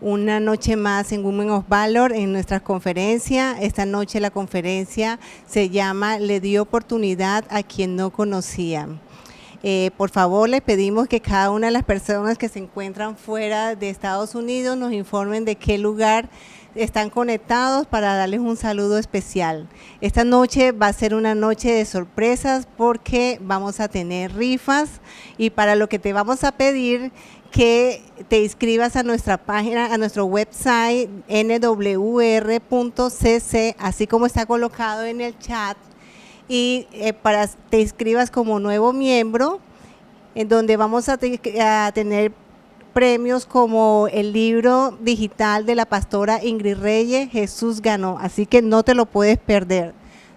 Una noche más en Women of Valor en nuestra conferencia. Esta noche la conferencia se llama Le di oportunidad a quien no conocía. Por favor, le pedimos que cada una de las personas que se encuentran fuera de Estados Unidos nos informen de qué lugar están conectados para darles un saludo especial. Esta noche va a ser una noche de sorpresas porque vamos a tener rifas y para lo que te vamos a pedir que te inscribas a nuestra página, a nuestro website nwr.cc, así como está colocado en el chat, y para te inscribas como nuevo miembro, en donde vamos a tener premios como el libro digital de la pastora Ingrid Reyes, Jesús ganó, así que no te lo puedes perder.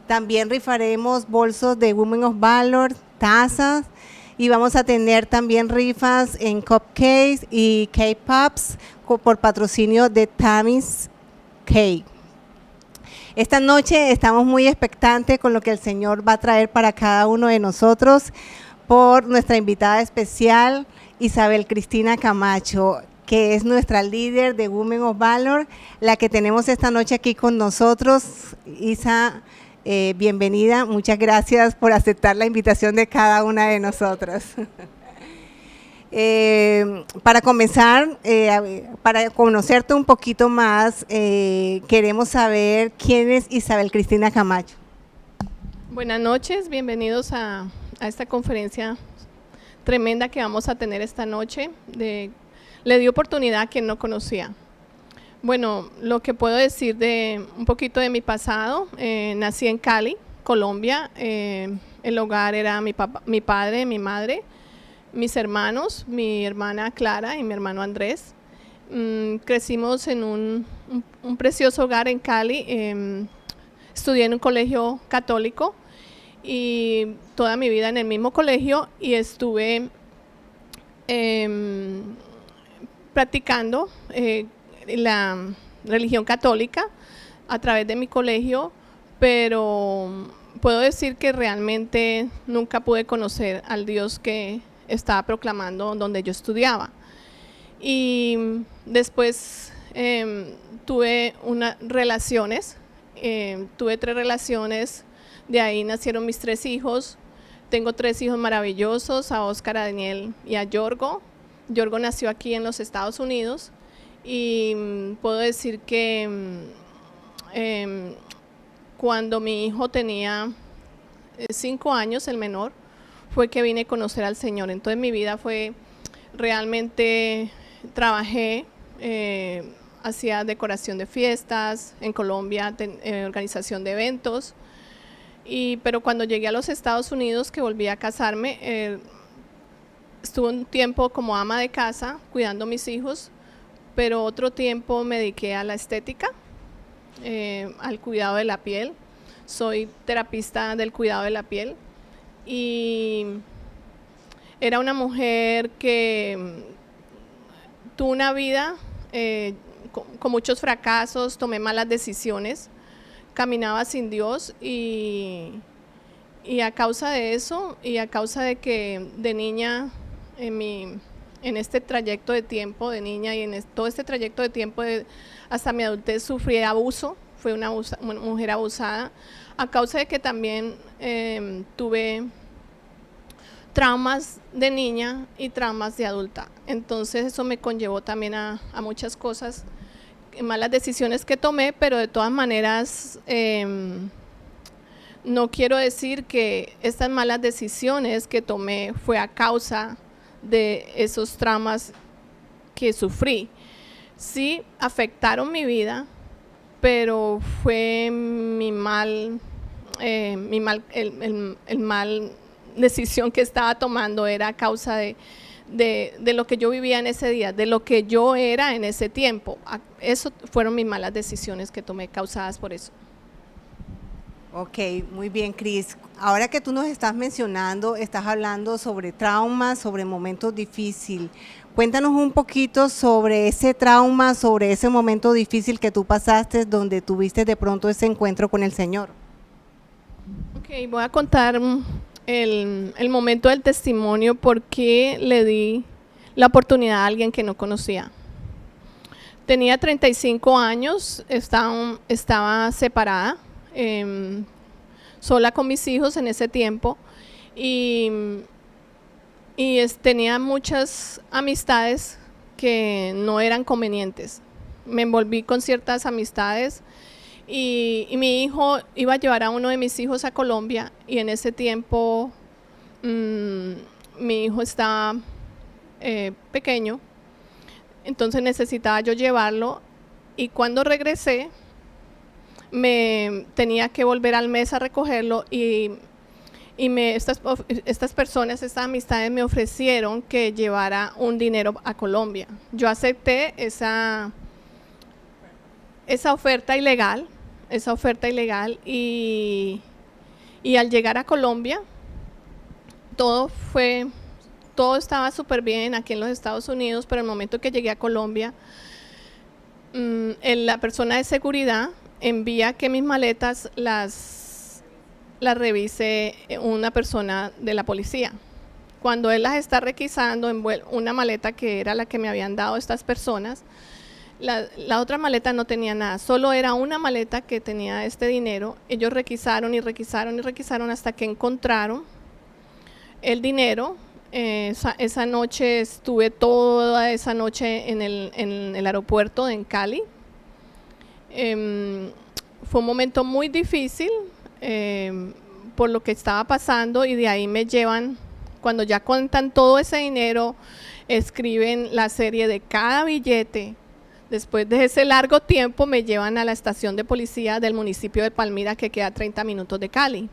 También rifaremos bolsos de Women of Valor, tazas, y vamos a tener también rifas en cupcakes y K-Pops por patrocinio de Tammy's Cake. Esta noche estamos muy expectantes con lo que el Señor va a traer para cada uno de nosotros por nuestra invitada especial, Isabel Cristina Camacho, que es nuestra líder de Women of Valor, la que tenemos esta noche aquí con nosotros. Isa, bienvenida, muchas gracias por aceptar la invitación de cada una de nosotras. Para comenzar, para conocerte un poquito más, queremos saber quién es Isabel Cristina Camacho. Buenas noches, bienvenidos a esta conferencia tremenda que vamos a tener esta noche. Le di oportunidad a quien no conocía. Bueno, lo que puedo decir de un poquito de mi pasado, nací en Cali, Colombia. El hogar era mi padre, mi madre, mis hermanos, mi hermana Clara y mi hermano Andrés. Crecimos en un precioso hogar en Cali. Estudié en un colegio católico y toda mi vida en el mismo colegio, y estuve practicando la religión católica a través de mi colegio, pero puedo decir que realmente nunca pude conocer al Dios que estaba proclamando donde yo estudiaba. Y después tuve tuve 3 relaciones, de ahí nacieron mis 3 hijos. Tengo 3 hijos maravillosos, a Oscar, a Daniel y a Yorgo. Yorgo nació aquí en los Estados Unidos. Y puedo decir que cuando mi hijo tenía 5 años, el menor, fue que vine a conocer al Señor. Entonces mi vida fue realmente, trabajé, hacía decoración de fiestas en Colombia, organización de eventos, pero cuando llegué a los Estados Unidos, que volví a casarme, estuve un tiempo como ama de casa, cuidando a mis hijos, pero otro tiempo me dediqué a la estética, al cuidado de la piel. Soy terapista del cuidado de la piel y era una mujer que tuvo una vida con muchos fracasos, tomé malas decisiones, caminaba sin Dios y a causa de eso y a causa de que de niña en este trayecto de tiempo de niña y todo este trayecto de tiempo hasta mi adultez sufrí abuso, fui una mujer abusada, a causa de que también tuve traumas de niña y traumas de adulta. Entonces eso me conllevó también a muchas cosas, malas decisiones que tomé, pero de todas maneras no quiero decir que estas malas decisiones que tomé fue a causa de esos traumas que sufrí. Sí afectaron mi vida, pero fue el mal decisión que estaba tomando era a causa de lo que yo vivía en ese día, de lo que yo era en ese tiempo. Eso fueron mis malas decisiones que tomé causadas por eso. Ok, muy bien, Cris. Ahora que tú nos estás mencionando, estás hablando sobre traumas, sobre momentos difíciles. Cuéntanos un poquito sobre ese trauma, sobre ese momento difícil que tú pasaste, donde tuviste de pronto ese encuentro con el Señor. Ok, voy a contar el momento del testimonio, porque le di la oportunidad a alguien que no conocía. Tenía 35 años, estaba separada, sola con mis hijos en ese tiempo y tenía muchas amistades que no eran convenientes. Me envolví con ciertas amistades y mi hijo iba a llevar a uno de mis hijos a Colombia y en ese tiempo mi hijo estaba pequeño. Entonces necesitaba yo llevarlo y cuando regresé me tenía que volver al mes a recogerlo y estas personas, estas amistades me ofrecieron que llevara un dinero a Colombia. Yo acepté esa oferta ilegal y al llegar a Colombia todo estaba súper bien aquí en los Estados Unidos, pero el momento que llegué a Colombia, la persona de seguridad envía que mis maletas las revise una persona de la policía. Cuando él las está requisando, una maleta que era la que me habían dado estas personas, la otra maleta no tenía nada, solo era una maleta que tenía este dinero. Ellos requisaron y requisaron y requisaron hasta que encontraron el dinero. Esa noche estuve toda esa noche en el aeropuerto en Cali. Fue un momento muy difícil por lo que estaba pasando y de ahí me llevan, cuando ya cuentan todo ese dinero, escriben la serie de cada billete. Después de ese largo tiempo me llevan a la estación de policía del municipio de Palmira, que queda a 30 minutos de Cali.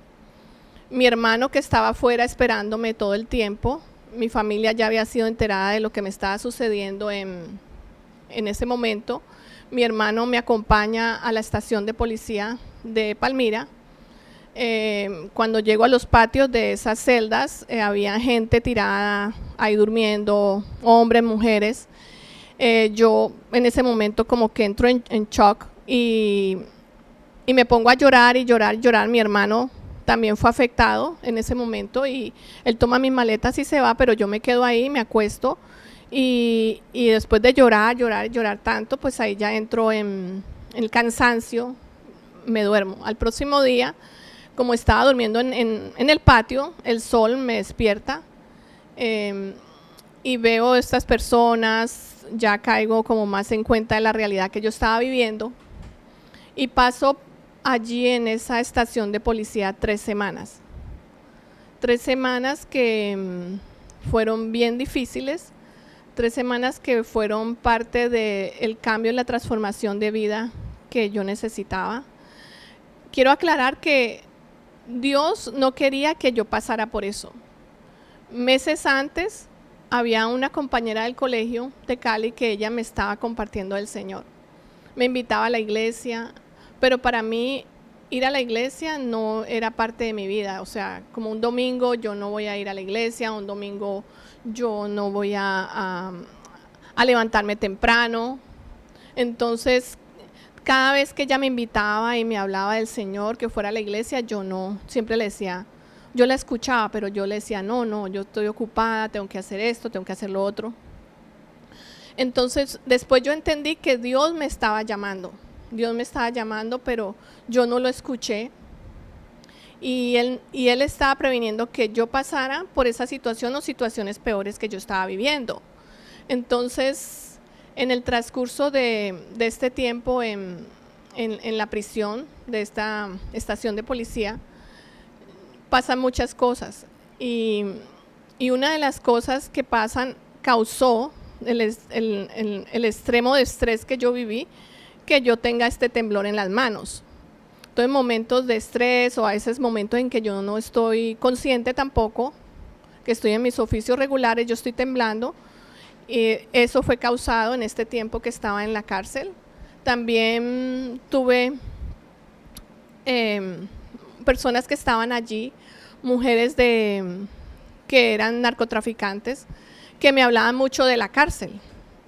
Mi hermano, que estaba afuera esperándome todo el tiempo, mi familia ya había sido enterada de lo que me estaba sucediendo en ese momento. Mi hermano me acompaña a la estación de policía de Palmira. Cuando llego a los patios de esas celdas, había gente tirada ahí durmiendo, hombres, mujeres. Yo en ese momento como que entro en shock y me pongo a llorar y llorar y llorar. Mi hermano también fue afectado en ese momento y él toma mis maletas y se va, pero yo me quedo ahí, me acuesto y después de llorar, llorar, llorar tanto, pues ahí ya entro en el cansancio, me duermo. Al próximo día, como estaba durmiendo en el patio, el sol me despierta y veo estas personas, ya caigo como más en cuenta de la realidad que yo estaba viviendo y paso allí en esa estación de policía 3 semanas. 3 semanas que fueron bien difíciles, 3 semanas que fueron parte del cambio y la transformación de vida que yo necesitaba. Quiero aclarar que Dios no quería que yo pasara por eso. Meses antes había una compañera del colegio de Cali que ella me estaba compartiendo del Señor. Me invitaba a la iglesia, pero para mí ir a la iglesia no era parte de mi vida. O sea, como un domingo yo no voy a ir a la iglesia, un domingo yo no voy a levantarme temprano. Entonces, cada vez que ella me invitaba y me hablaba del Señor, que fuera a la iglesia, yo no, siempre le decía, yo la escuchaba, pero yo le decía, no, yo estoy ocupada, tengo que hacer esto, tengo que hacer lo otro. Entonces, después yo entendí que Dios me estaba llamando, pero yo no lo escuché. Y él estaba previniendo que yo pasara por esa situación o situaciones peores que yo estaba viviendo. Entonces, en el transcurso de este tiempo en la prisión de esta estación de policía, pasan muchas cosas. Y una de las cosas que pasan causó el extremo de estrés que yo viví, que yo tenga este temblor en las manos. Entonces, momentos de estrés o a veces momentos en que yo no estoy consciente tampoco, que estoy en mis oficios regulares, yo estoy temblando, y eso fue causado en este tiempo que estaba en la cárcel. También tuve personas que estaban allí, mujeres que eran narcotraficantes, que me hablaban mucho de la cárcel.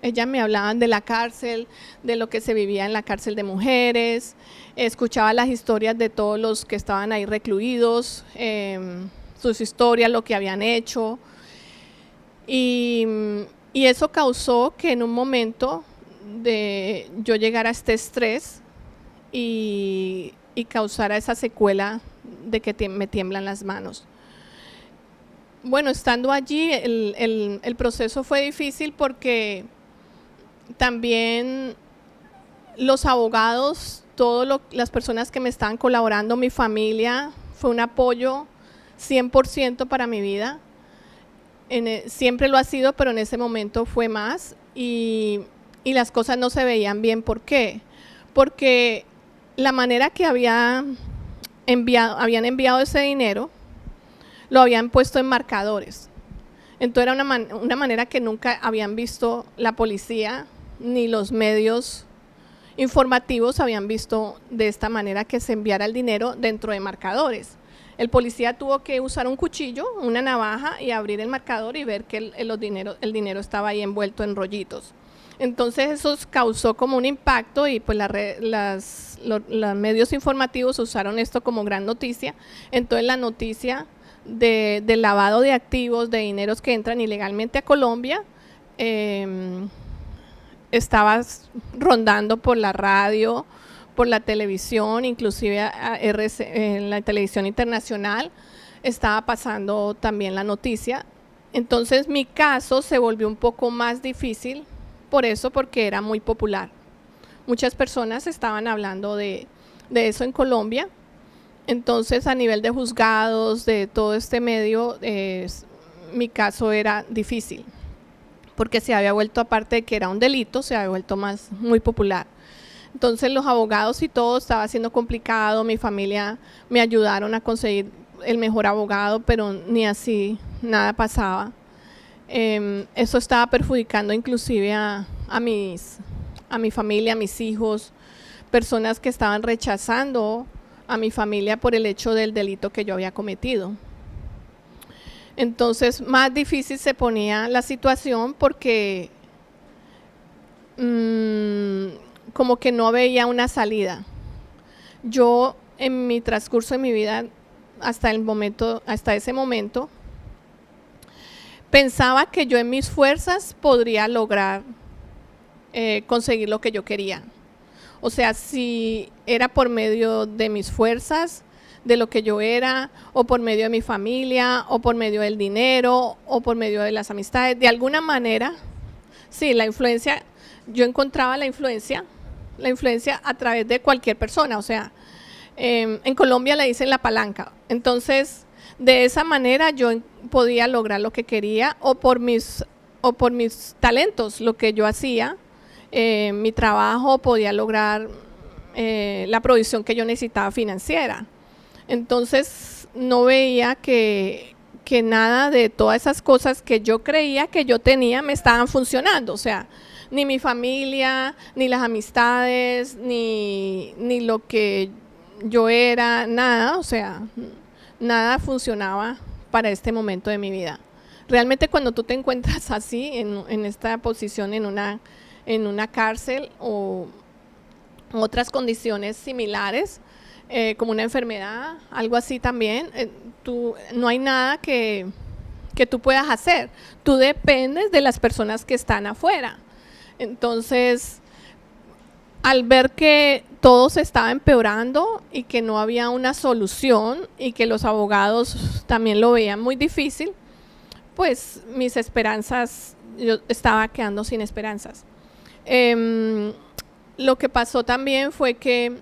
Ellas me hablaban de la cárcel, de lo que se vivía en la cárcel de mujeres, escuchaba las historias de todos los que estaban ahí recluidos, sus historias, lo que habían hecho. Y eso causó que en un momento de yo llegar a este estrés y causara esa secuela de que me tiemblan las manos. Bueno, estando allí, el proceso fue difícil porque también los abogados, las personas que me estaban colaborando, mi familia, fue un apoyo 100% para mi vida. Siempre lo ha sido, pero en ese momento fue más y las cosas no se veían bien. ¿Por qué? Porque la manera que habían enviado ese dinero, lo habían puesto en marcadores. Entonces era una manera que nunca habían visto la policía ni los medios informativos habían visto de esta manera, que se enviara el dinero dentro de marcadores. El policía tuvo que usar un cuchillo, una navaja y abrir el marcador y ver que el dinero estaba ahí envuelto en rollitos. Entonces eso causó como un impacto y pues los medios informativos usaron esto como gran noticia. Entonces la noticia del lavado de activos, de dineros que entran ilegalmente a Colombia, estaba rondando por la radio, por la televisión, inclusive en la televisión internacional estaba pasando también la noticia. Entonces mi caso se volvió un poco más difícil por eso, porque era muy popular. Muchas personas estaban hablando de eso en Colombia. Entonces a nivel de juzgados, de todo este medio, mi caso era difícil, porque se había vuelto, aparte de que era un delito, se había vuelto muy popular. Entonces los abogados y todo estaba siendo complicado, mi familia me ayudaron a conseguir el mejor abogado, pero ni así nada pasaba. Eso estaba perjudicando inclusive a mi familia, a mis hijos, personas que estaban rechazando a mi familia por el hecho del delito que yo había cometido. Entonces más difícil se ponía la situación porque como que no veía una salida. Yo en mi transcurso de mi vida hasta ese momento pensaba que yo en mis fuerzas podría lograr conseguir lo que yo quería. O sea, si era por medio de mis fuerzas, de lo que yo era, o por medio de mi familia, o por medio del dinero, o por medio de las amistades, de alguna manera, sí, la influencia, yo encontraba la influencia a través de cualquier persona. O sea, en Colombia le dicen la palanca. Entonces, de esa manera yo podía lograr lo que quería, o por mis talentos, lo que yo hacía, mi trabajo, podía lograr la provisión que yo necesitaba financiera. Entonces no veía que nada de todas esas cosas que yo creía que yo tenía me estaban funcionando. O sea, ni mi familia, ni las amistades, ni lo que yo era, nada. O sea, nada funcionaba para este momento de mi vida. Realmente cuando tú te encuentras así, en esta posición, en una cárcel o otras condiciones similares, como una enfermedad, algo así también, no hay nada que tú puedas hacer. Tú dependes de las personas que están afuera. Entonces, al ver que todo se estaba empeorando y que no había una solución y que los abogados también lo veían muy difícil, pues mis esperanzas, yo estaba quedando sin esperanzas. Lo que pasó también fue que,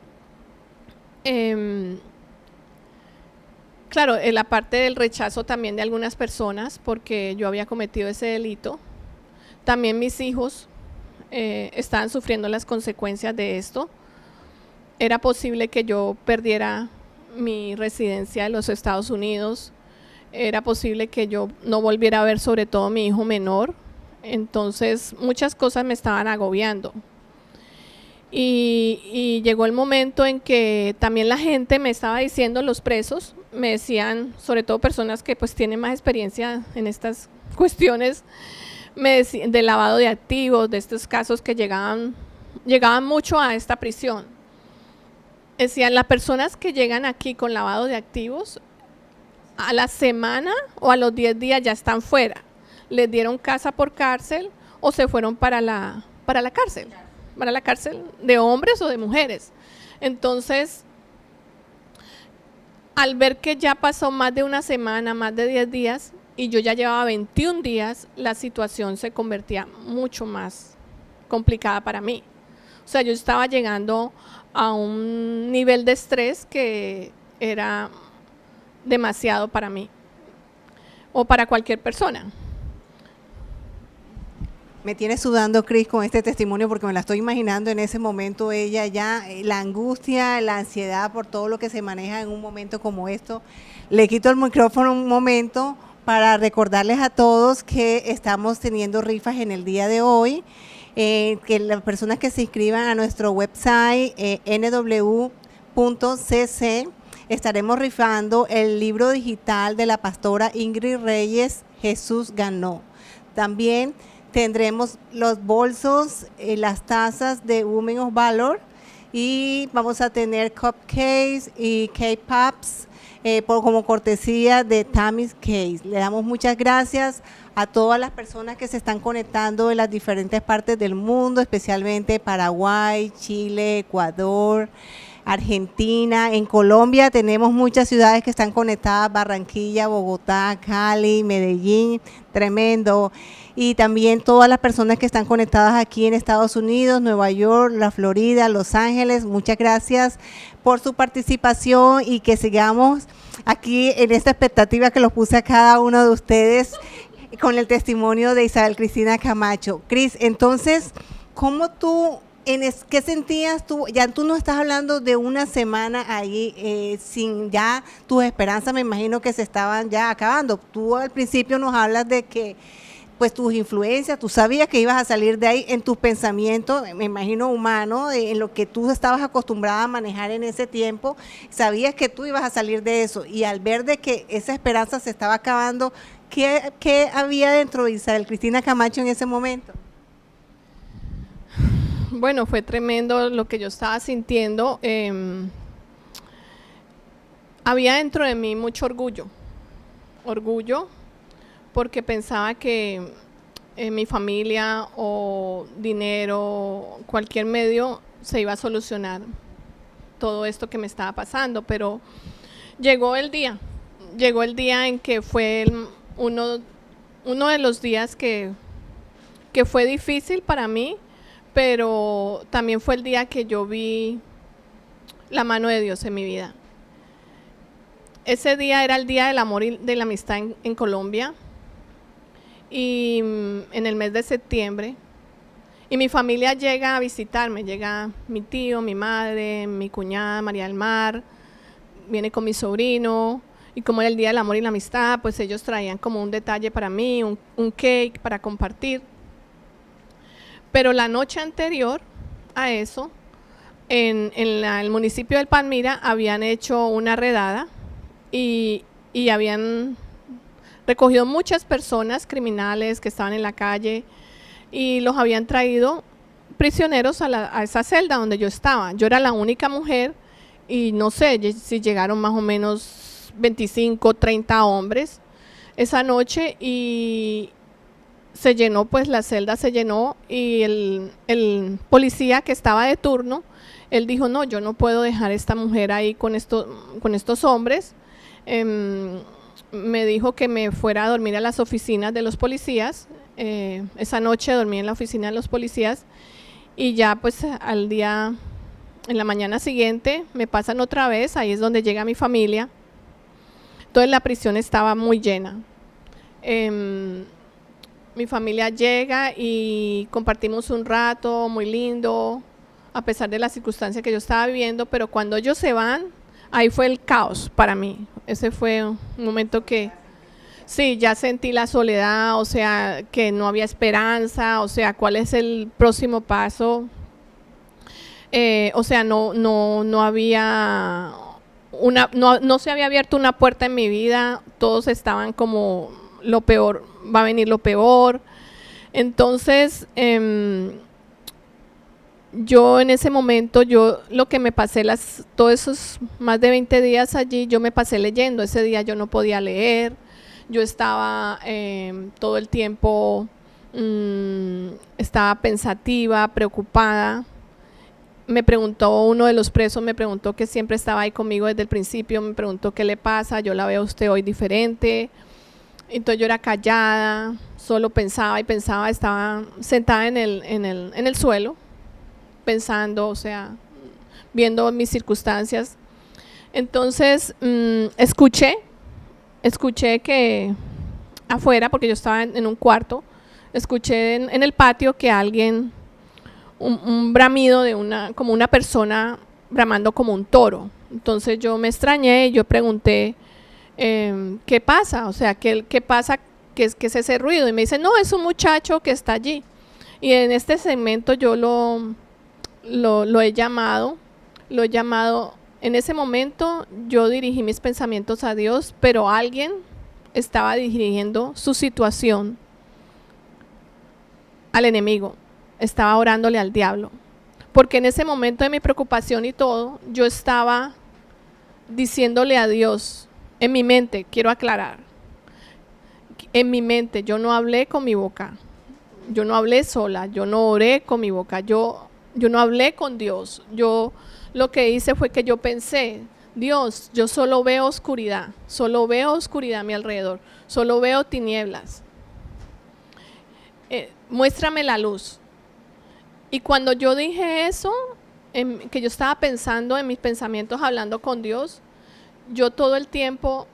claro, la parte del rechazo también de algunas personas, porque yo había cometido ese delito, también mis hijos estaban sufriendo las consecuencias de esto. Era posible que yo perdiera mi residencia de los Estados Unidos, era posible que yo no volviera a ver sobre todo a mi hijo menor. Entonces muchas cosas me estaban agobiando. Y llegó el momento en que también la gente me estaba diciendo, los presos, me decían, sobre todo personas que pues tienen más experiencia en estas cuestiones, me decían, de lavado de activos, de estos casos que llegaban mucho a esta prisión. Decían, las personas que llegan aquí con lavado de activos, a la semana o a los 10 días ya están fuera. Les dieron casa por cárcel o se fueron para la cárcel. para la cárcel de hombres o de mujeres. Entonces, al ver que ya pasó más de una semana, más de 10 días, y yo ya llevaba 21 días, la situación se convertía mucho más complicada para mí. O sea, yo estaba llegando a un nivel de estrés que era demasiado para mí o para cualquier persona. Me tiene sudando, Cris, con este testimonio porque me la estoy imaginando en ese momento ella ya, la angustia, la ansiedad por todo lo que se maneja en un momento como esto. Le quito el micrófono un momento para recordarles a todos que estamos teniendo rifas en el día de hoy, que las personas que se inscriban a nuestro website nw.cc, estaremos rifando el libro digital de la pastora Ingrid Reyes, Jesús ganó. También tendremos los bolsos, las tazas de Women of Valor y vamos a tener cupcakes y K-Pops como cortesía de Tammy's Case. Le damos muchas gracias a todas las personas que se están conectando en las diferentes partes del mundo, especialmente Paraguay, Chile, Ecuador, Argentina. En Colombia tenemos muchas ciudades que están conectadas, Barranquilla, Bogotá, Cali, Medellín, tremendo. Y también todas las personas que están conectadas aquí en Estados Unidos, Nueva York, la Florida, Los Ángeles. Muchas gracias por su participación y que sigamos aquí en esta expectativa que los puse a cada uno de ustedes con el testimonio de Isabel Cristina Camacho. Cris, entonces, ¿cómo tú, qué sentías tú? Ya tú no estás hablando de una semana ahí, sin ya tus esperanzas, me imagino que se estaban ya acabando. Tú al principio nos hablas de que pues tus influencias, tú sabías que ibas a salir de ahí en tus pensamientos, me imagino humano, en lo que tú estabas acostumbrada a manejar en ese tiempo, sabías que tú ibas a salir de eso y al ver de que esa esperanza se estaba acabando, ¿qué había dentro de Isabel Cristina Camacho en ese momento? Bueno, fue tremendo lo que yo estaba sintiendo. Había dentro de mí mucho orgullo porque pensaba que mi familia o dinero, cualquier medio se iba a solucionar todo esto que me estaba pasando, pero llegó el día en que fue uno de los días que fue difícil para mí, pero también fue el día que yo vi la mano de Dios en mi vida. Ese día era el Día del Amor y de la Amistad en Colombia, y en el mes de septiembre, y mi familia llega a visitarme, llega mi tío, mi madre, mi cuñada María del Mar, viene con mi sobrino, y como era el Día del Amor y la Amistad, pues ellos traían como un detalle para mí, un cake para compartir. Pero la noche anterior a eso, en el municipio del Palmira habían hecho una redada y habían recogido muchas personas criminales que estaban en la calle y los habían traído prisioneros a esa celda donde yo estaba. Yo era la única mujer y no sé si llegaron más o menos 25, 30 hombres esa noche y se llenó, pues la celda se llenó y el policía que estaba de turno, él dijo, no, yo no puedo dejar a esta mujer ahí con estos hombres. Me dijo que me fuera a dormir a las oficinas de los policías. Esa noche dormí en la oficina de los policías y ya pues en la mañana siguiente me pasan otra vez, ahí es donde llega mi familia. Entonces la prisión estaba muy llena. Mi familia llega y compartimos un rato muy lindo, a pesar de las circunstancias que yo estaba viviendo, pero cuando ellos se van, ahí fue el caos para mí. Ese fue un momento que sí, ya sentí la soledad, o sea, que no había esperanza, o sea, ¿cuál es el próximo paso? O sea, no había no se había abierto una puerta en mi vida, todos estaban como lo peor, va a venir lo peor. Entonces, yo en ese momento, lo que me pasé todos esos más de 20 días allí, yo me pasé leyendo. Ese día yo no podía leer, yo estaba todo el tiempo estaba pensativa, preocupada. Me preguntó uno de los presos, me preguntó, que siempre estaba ahí conmigo desde el principio, me preguntó qué le pasa, yo la veo a usted hoy diferente. Entonces yo era callada, solo pensaba y pensaba, estaba sentada en el suelo, pensando, o sea, viendo mis circunstancias. Entonces escuché que afuera, porque yo estaba en un cuarto, escuché en el patio que alguien, un bramido de como una persona bramando como un toro. Entonces yo me extrañé y yo pregunté, ¿qué pasa? O sea, ¿qué pasa? ¿Qué es ese ruido? Y me dice, no, es un muchacho que está allí. Y en este segmento yo lo he llamado. En ese momento yo dirigí mis pensamientos a Dios, pero alguien estaba dirigiendo su situación al enemigo, estaba orándole al diablo, porque en ese momento de mi preocupación y todo, yo estaba diciéndole a Dios, en mi mente, quiero aclarar, en mi mente, yo no hablé con mi boca, yo no hablé sola, yo no oré con mi boca, yo no hablé con Dios, yo lo que hice fue que yo pensé, Dios, yo solo veo oscuridad a mi alrededor, solo veo tinieblas. Muéstrame la luz. Y cuando yo dije eso, que yo estaba pensando en mis pensamientos, hablando con Dios, yo todo el tiempo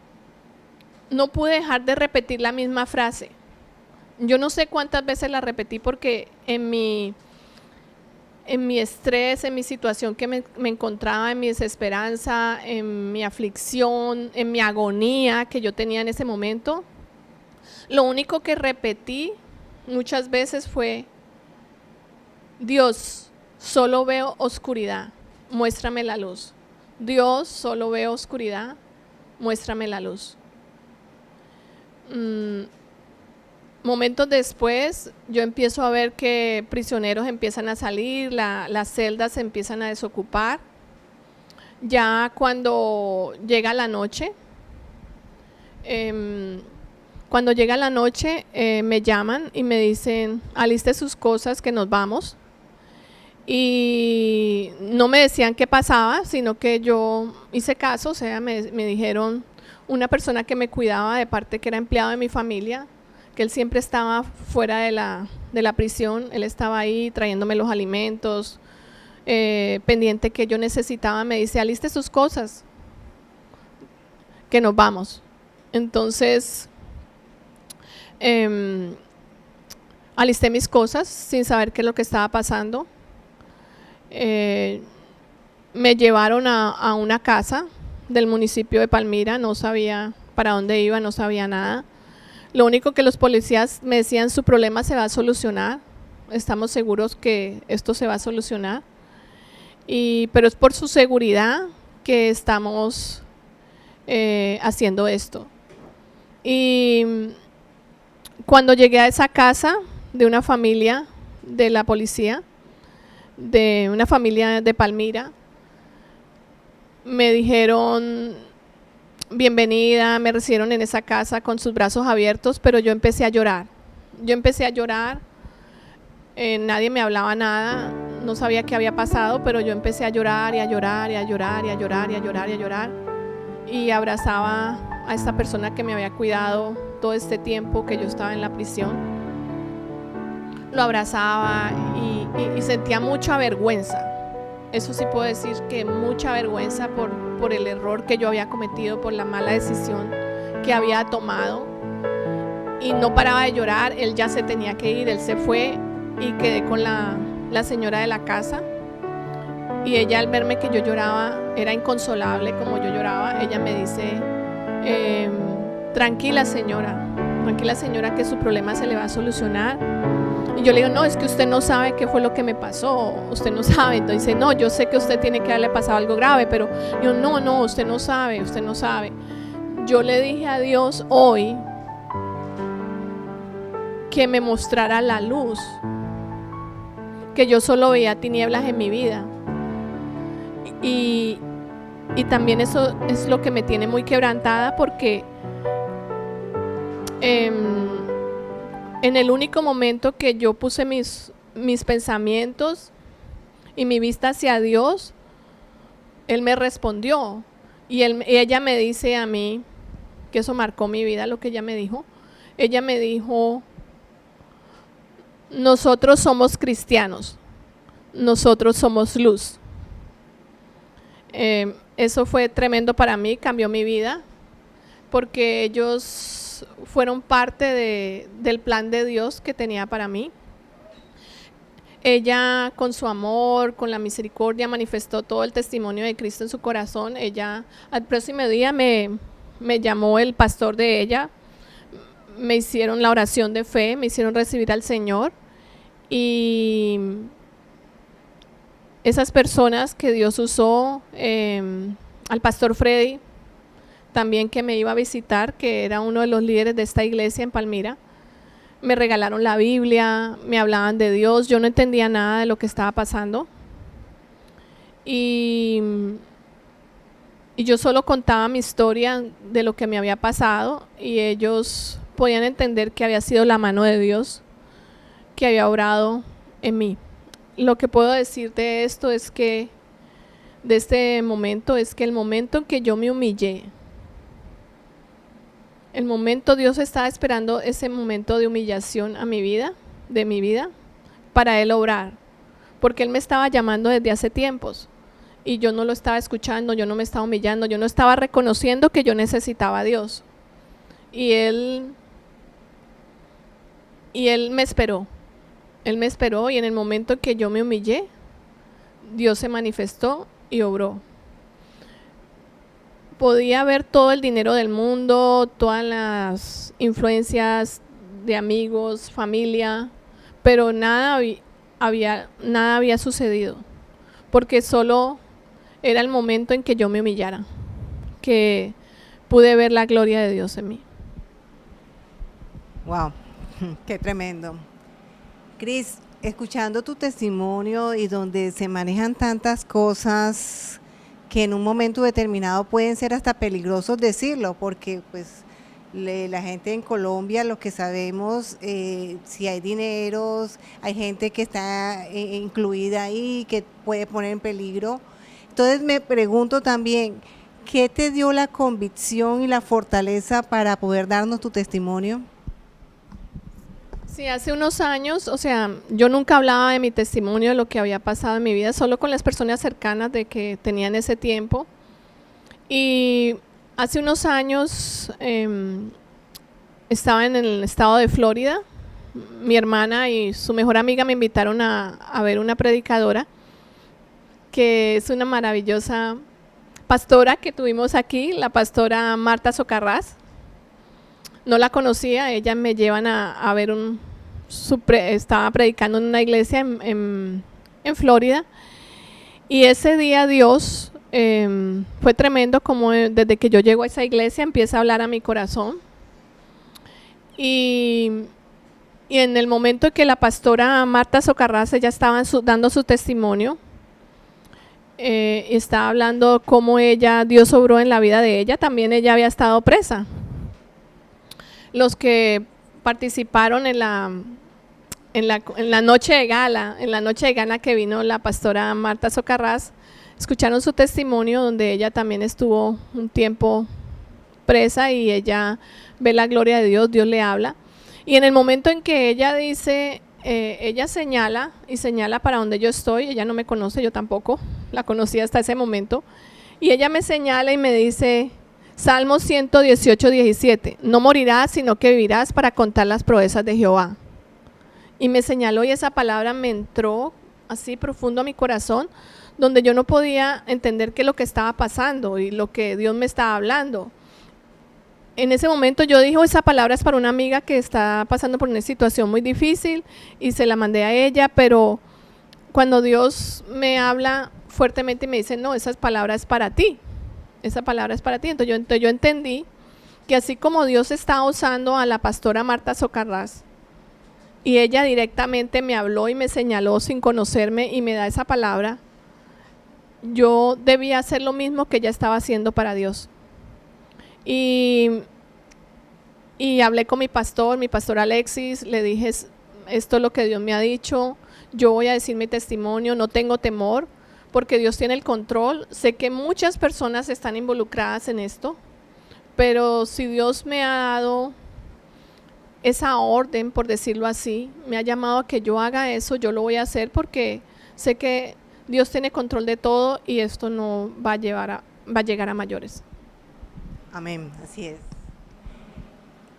no pude dejar de repetir la misma frase. Yo no sé cuántas veces la repetí, porque en mi estrés, en mi situación que me encontraba, en mi desesperanza, en mi aflicción, en mi agonía que yo tenía en ese momento, lo único que repetí muchas veces fue, Dios, solo veo oscuridad, muéstrame la luz. Dios, solo veo oscuridad, muéstrame la luz. Momentos después, yo empiezo a ver que prisioneros empiezan a salir, las celdas se empiezan a desocupar. Ya cuando llega la noche, me llaman y me dicen, aliste sus cosas que nos vamos. Y no me decían qué pasaba, sino que yo hice caso, o sea, me dijeron, una persona que me cuidaba de parte, que era empleado de mi familia, que él siempre estaba fuera de la prisión, él estaba ahí trayéndome los alimentos, pendiente que yo necesitaba, me dice, aliste sus cosas, que nos vamos. Entonces, alisté mis cosas sin saber qué es lo que estaba pasando. Me llevaron a una casa del municipio de Palmira, no sabía para dónde iba, no sabía nada. Lo único que los policías me decían, su problema se va a solucionar, estamos seguros que esto se va a solucionar, pero es por su seguridad que estamos haciendo esto. Y cuando llegué a esa casa de una familia de la policía, de una familia de Palmira, me dijeron, bienvenida, me recibieron en esa casa con sus brazos abiertos, pero yo empecé a llorar. Nadie me hablaba nada, no sabía qué había pasado, pero yo empecé a llorar y a llorar y a llorar y a llorar y a llorar y a llorar. Y abrazaba a esta persona que me había cuidado todo este tiempo que yo estaba en la prisión. Lo abrazaba y sentía mucha vergüenza. Eso sí puedo decir, que mucha vergüenza por el error que yo había cometido, por la mala decisión que había tomado. Y no paraba de llorar, él ya se tenía que ir, él se fue y quedé con la señora de la casa. Y ella, al verme que yo lloraba, era inconsolable como yo lloraba, ella me dice, tranquila señora, que su problema se le va a solucionar. Y yo le digo, no, es que usted no sabe qué fue lo que me pasó, usted no sabe. Entonces dice, no, yo sé que usted tiene que haberle pasado algo grave, pero yo, no, usted no sabe. Yo le dije a Dios hoy que me mostrara la luz, que yo solo veía tinieblas en mi vida. Y también eso es lo que me tiene muy quebrantada, porque en el único momento que yo puse mis pensamientos y mi vista hacia Dios, Él me respondió. Y ella me dice a mí, que eso marcó mi vida, lo que ella me dijo. Ella me dijo, nosotros somos cristianos, nosotros somos luz. Eso fue tremendo para mí, cambió mi vida, porque ellos fueron parte del plan de Dios que tenía para mí. Ella, con su amor, con la misericordia, manifestó todo el testimonio de Cristo en su corazón. Ella, al próximo día me llamó el pastor de ella, me hicieron la oración de fe, me hicieron recibir al Señor. Y esas personas que Dios usó, al pastor Freddy, también que me iba a visitar, que era uno de los líderes de esta iglesia en Palmira, me regalaron la Biblia, me hablaban de Dios, yo no entendía nada de lo que estaba pasando. Y yo solo contaba mi historia de lo que me había pasado y ellos podían entender que había sido la mano de Dios que había obrado en mí. Lo que puedo decir de esto es que, de este momento, es que el momento en que yo me humillé, el momento Dios estaba esperando ese momento de humillación a mi vida, de mi vida, para Él obrar, porque Él me estaba llamando desde hace tiempos y yo no lo estaba escuchando, yo no me estaba humillando, yo no estaba reconociendo que yo necesitaba a Dios. Y Él me esperó. Él me esperó y en el momento en que yo me humillé, Dios se manifestó y obró. Podía haber todo el dinero del mundo, todas las influencias de amigos, familia, pero nada había sucedido, porque solo era el momento en que yo me humillara, que pude ver la gloria de Dios en mí. Wow, qué tremendo. Cris, escuchando tu testimonio y donde se manejan tantas cosas que en un momento determinado pueden ser hasta peligrosos decirlo, porque pues la gente en Colombia, lo que sabemos, si hay dineros, hay gente que está incluida ahí, que puede poner en peligro. Entonces me pregunto también, ¿qué te dio la convicción y la fortaleza para poder darnos tu testimonio? Sí, hace unos años, o sea, yo nunca hablaba de mi testimonio, de lo que había pasado en mi vida, solo con las personas cercanas de que tenía en ese tiempo. Y hace unos años estaba en el estado de Florida, mi hermana y su mejor amiga me invitaron a ver una predicadora, que es una maravillosa pastora que tuvimos aquí, la pastora Marta Socarrás. No la conocía, ella me llevan a ver estaba predicando en una iglesia en Florida, y ese día Dios fue tremendo, como desde que yo llego a esa iglesia empieza a hablar a mi corazón, y en el momento en que la pastora Marta Socarrás, ella estaba dando su testimonio, estaba hablando cómo Dios obró en la vida de ella, también ella había estado presa. Los que participaron en la noche de gala, que vino la pastora Marta Socarrás, escucharon su testimonio donde ella también estuvo un tiempo presa y ella ve la gloria de Dios, Dios le habla. Y en el momento en que ella dice, ella señala para donde yo estoy, ella no me conoce, yo tampoco la conocía hasta ese momento, y ella me señala y me dice, Salmo 118, 17, no morirás, sino que vivirás para contar las proezas de Jehová. Y me señaló y esa palabra me entró así profundo a mi corazón, donde yo no podía entender qué es lo que estaba pasando y lo que Dios me estaba hablando. En ese momento yo dije, esa palabra es para una amiga que está pasando por una situación muy difícil, y se la mandé a ella, pero cuando Dios me habla fuertemente y me dice, no, esa palabra es para ti. Esa palabra es para ti. Entonces yo entendí que así como Dios está usando a la pastora Marta Socarrás, y ella directamente me habló y me señaló sin conocerme y me da esa palabra, yo debía hacer lo mismo que ella estaba haciendo para Dios. Y y hablé con mi pastor Alexis, le dije, esto es lo que Dios me ha dicho, yo voy a decir mi testimonio, no tengo temor, porque Dios tiene el control. Sé que muchas personas están involucradas en esto, pero si Dios me ha dado esa orden, por decirlo así, me ha llamado a que yo haga eso, yo lo voy a hacer porque sé que Dios tiene control de todo y esto no va a llegar a mayores. Amén, así es.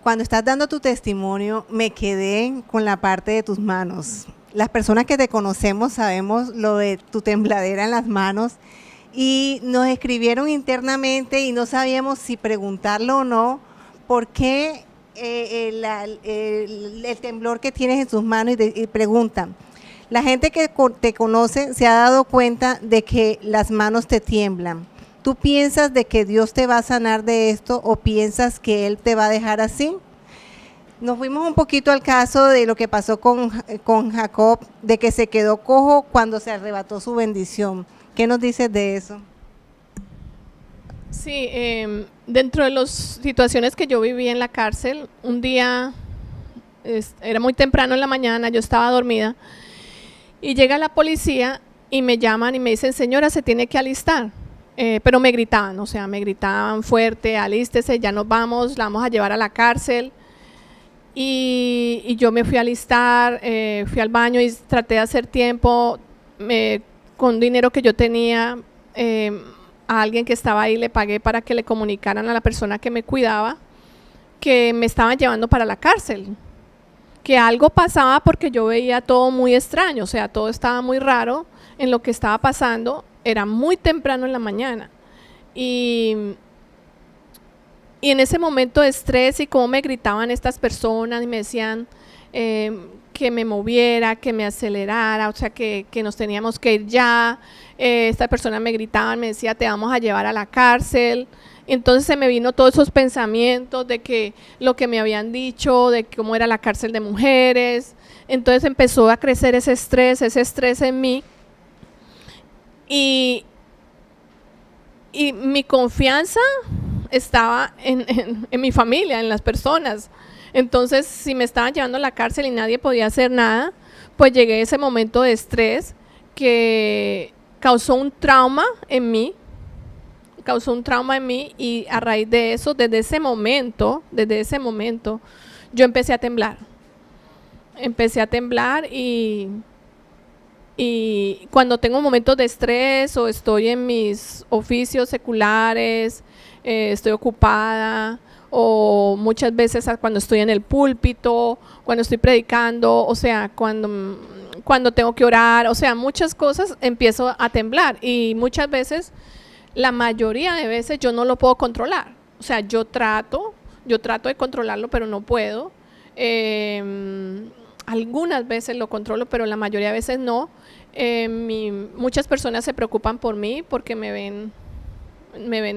Cuando estás dando tu testimonio, me quedé con la parte de tus manos. Las personas que te conocemos sabemos lo de tu tembladera en las manos y nos escribieron internamente y no sabíamos si preguntarlo o no, por qué el temblor que tienes en tus manos y preguntan. La gente que te conoce se ha dado cuenta de que las manos te tiemblan. ¿Tú piensas de que Dios te va a sanar de esto o piensas que Él te va a dejar así? Nos fuimos un poquito al caso de lo que pasó con Jacob, de que se quedó cojo cuando se arrebató su bendición. ¿Qué nos dices de eso? Sí, dentro de las situaciones que yo viví en la cárcel, un día, era muy temprano en la mañana, yo estaba dormida, y llega la policía y me llaman y me dicen, señora, se tiene que alistar. Pero me gritaban, o sea, me gritaban fuerte, alístese, ya nos vamos, la vamos a llevar a la cárcel. Y yo me fui a alistar, fui al baño y traté de hacer tiempo, con dinero que yo tenía, a alguien que estaba ahí le pagué para que le comunicaran a la persona que me cuidaba que me estaban llevando para la cárcel, que algo pasaba porque yo veía todo muy extraño, o sea, todo estaba muy raro en lo que estaba pasando, era muy temprano en la mañana y en ese momento de estrés y cómo me gritaban estas personas y me decían que me moviera, que me acelerara, o sea, que nos teníamos que ir ya. Esta persona me gritaba, me decía, te vamos a llevar a la cárcel. Entonces se me vino todos esos pensamientos de que lo que me habían dicho, de cómo era la cárcel de mujeres. Entonces empezó a crecer ese estrés en mí. Y mi confianza estaba en mi familia, en las personas. Entonces, si me estaban llevando a la cárcel y nadie podía hacer nada, pues llegué a ese momento de estrés que causó un trauma en mí, y a raíz de eso, desde ese momento, yo empecé a temblar. Y cuando tengo momentos de estrés o estoy en mis oficios seculares, estoy ocupada, o muchas veces cuando estoy en el púlpito, cuando estoy predicando, o sea, cuando tengo que orar, o sea, muchas cosas empiezo a temblar y muchas veces, la mayoría de veces yo no lo puedo controlar, o sea, yo trato de controlarlo, pero no puedo. Algunas veces lo controlo, pero la mayoría de veces no. Muchas personas se preocupan por mí porque me ven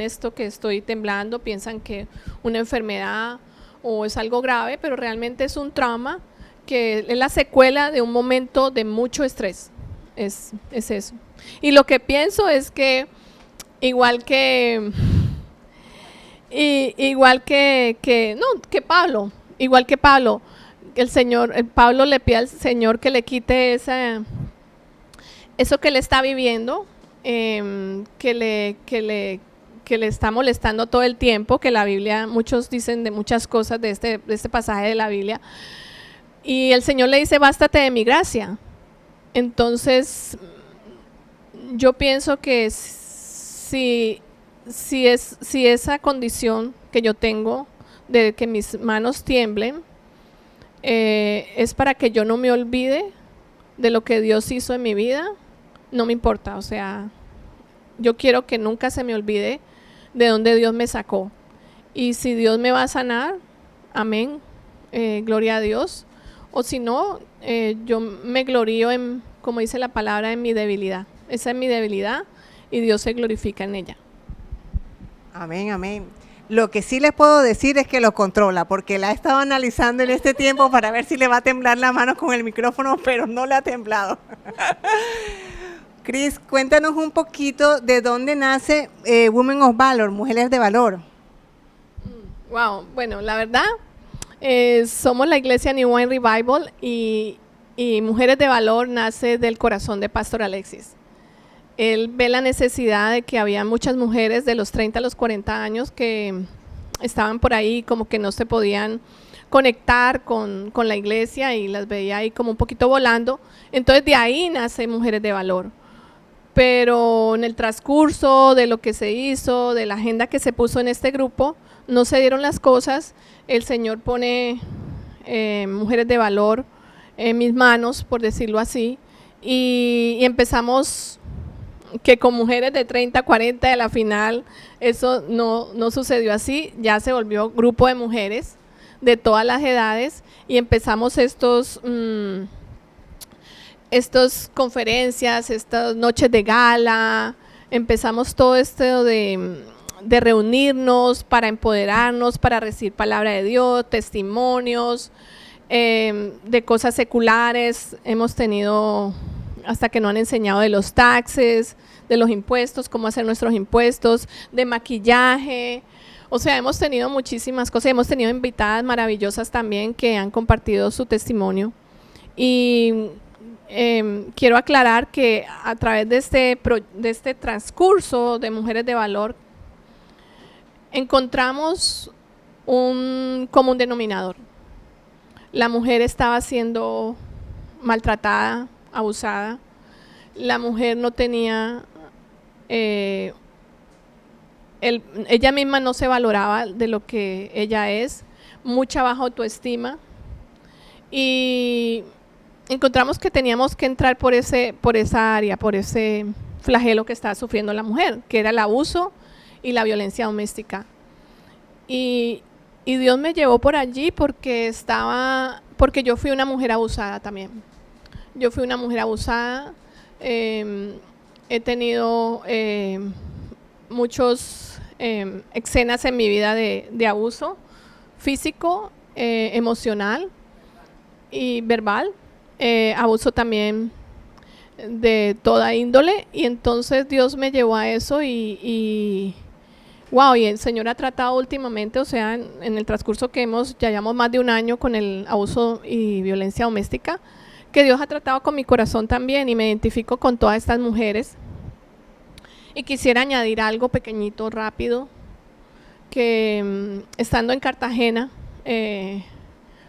esto que estoy temblando, piensan que una enfermedad o es algo grave, pero realmente es un trauma que es la secuela de un momento de mucho estrés. Es eso. Y lo que pienso es que igual que Pablo, Pablo le pide al Señor que le quite eso que le está viviendo, que le está molestando todo el tiempo, que la Biblia, muchos dicen de muchas cosas de este pasaje de la Biblia, y el Señor le dice, bástate de mi gracia. Entonces, yo pienso que si esa condición que yo tengo de que mis manos tiemblen, es para que yo no me olvide de lo que Dios hizo en mi vida, no me importa, o sea, yo quiero que nunca se me olvide de dónde Dios me sacó. Y si Dios me va a sanar, amén, gloria a Dios. O si no, yo me glorío en, como dice la palabra, en mi debilidad. Esa es mi debilidad y Dios se glorifica en ella. Amén, amén. Lo que sí les puedo decir es que lo controla, porque la he estado analizando en este tiempo para ver si le va a temblar la mano con el micrófono, pero no le ha temblado. Cris, cuéntanos un poquito de dónde nace Women of Valor, Mujeres de Valor. Wow, bueno, la verdad, Somos la iglesia New Wine Revival y Mujeres de Valor nace del corazón de Pastor Alexis. Él ve la necesidad de que había muchas mujeres de los 30 a los 40 años que estaban por ahí como que no se podían conectar con la iglesia y las veía ahí como un poquito volando. Entonces de ahí nace Mujeres de Valor. Pero en el transcurso de lo que se hizo, de la agenda que se puso en este grupo, no se dieron las cosas. El Señor pone Mujeres de Valor en mis manos, por decirlo así, y empezamos que con mujeres de 30, 40 de la final, eso no sucedió así, ya se volvió grupo de mujeres de todas las edades y empezamos estas conferencias, estas noches de gala, empezamos todo esto de reunirnos para empoderarnos, para recibir palabra de Dios, testimonios, de cosas seculares, hemos tenido hasta que nos han enseñado de los taxes, de los impuestos, cómo hacer nuestros impuestos, de maquillaje, o sea, hemos tenido muchísimas cosas, hemos tenido invitadas maravillosas también que han compartido su testimonio y quiero aclarar que a través de este transcurso de Mujeres de Valor encontramos un común denominador. La mujer estaba siendo maltratada, abusada, la mujer no tenía, ella misma no se valoraba de lo que ella es, mucha baja autoestima y encontramos que teníamos que entrar por esa área, por ese flagelo que estaba sufriendo la mujer, que era el abuso y la violencia doméstica. Y Dios me llevó por allí porque yo fui una mujer abusada también. Yo fui una mujer abusada, he tenido muchas escenas en mi vida de abuso físico, emocional y verbal, abuso también de toda índole, y entonces Dios me llevó a eso y el Señor ha tratado últimamente, o sea, en el transcurso que ya llevamos más de un año con el abuso y violencia doméstica, que Dios ha tratado con mi corazón también y me identifico con todas estas mujeres. Y quisiera añadir algo pequeñito, rápido, que estando en Cartagena,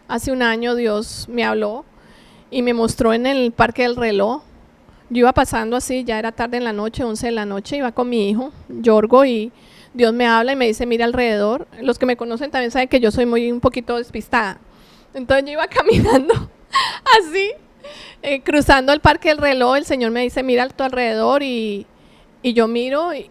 hace un año Dios me habló y me mostró en el Parque del Reloj. Yo iba pasando así, ya era tarde en la noche, 11 de la noche, iba con mi hijo, Yorgo, y Dios me habla y me dice, mira alrededor. Los que me conocen también saben que yo soy un poquito despistada. Entonces yo iba caminando así, cruzando el Parque del Reloj, el Señor me dice, mira a tu alrededor, y yo miro y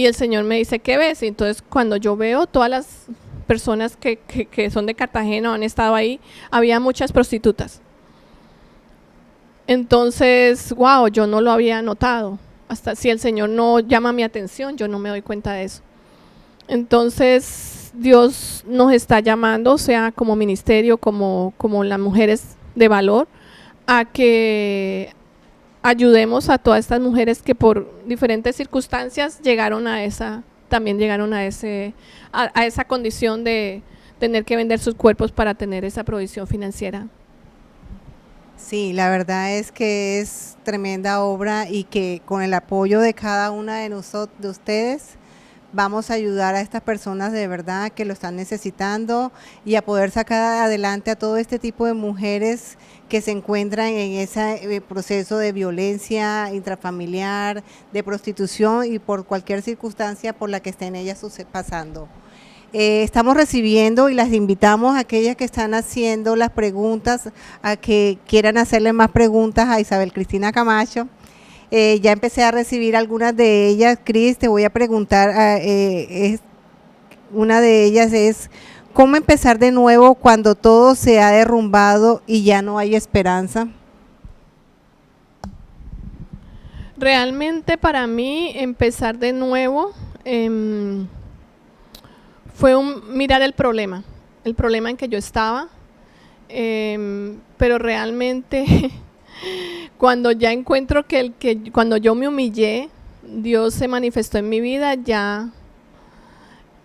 el Señor me dice, ¿qué ves? Y entonces cuando yo veo todas las personas que son de Cartagena o han estado ahí, había muchas prostitutas. Entonces, yo no lo había notado. Hasta si el Señor no llama mi atención, yo no me doy cuenta de eso. Entonces, Dios nos está llamando, o sea, como ministerio, como las mujeres de valor, a que ayudemos a todas estas mujeres que por diferentes circunstancias llegaron a esa condición de tener que vender sus cuerpos para tener esa provisión financiera. Sí, la verdad es que es tremenda obra y que con el apoyo de cada una de ustedes vamos a ayudar a estas personas de verdad que lo están necesitando y a poder sacar adelante a todo este tipo de mujeres que se encuentran en ese proceso de violencia intrafamiliar, de prostitución y por cualquier circunstancia por la que estén ellas pasando. Estamos recibiendo y las invitamos a aquellas que están haciendo las preguntas, a que quieran hacerle más preguntas a Isabel Cristina Camacho. Ya empecé a recibir algunas de ellas. Cris, te voy a preguntar, una de ellas es, ¿cómo empezar de nuevo cuando todo se ha derrumbado y ya no hay esperanza? Realmente para mí empezar de nuevo fue mirar el problema en que yo estaba, pero realmente cuando ya encuentro cuando yo me humillé, Dios se manifestó en mi vida, ya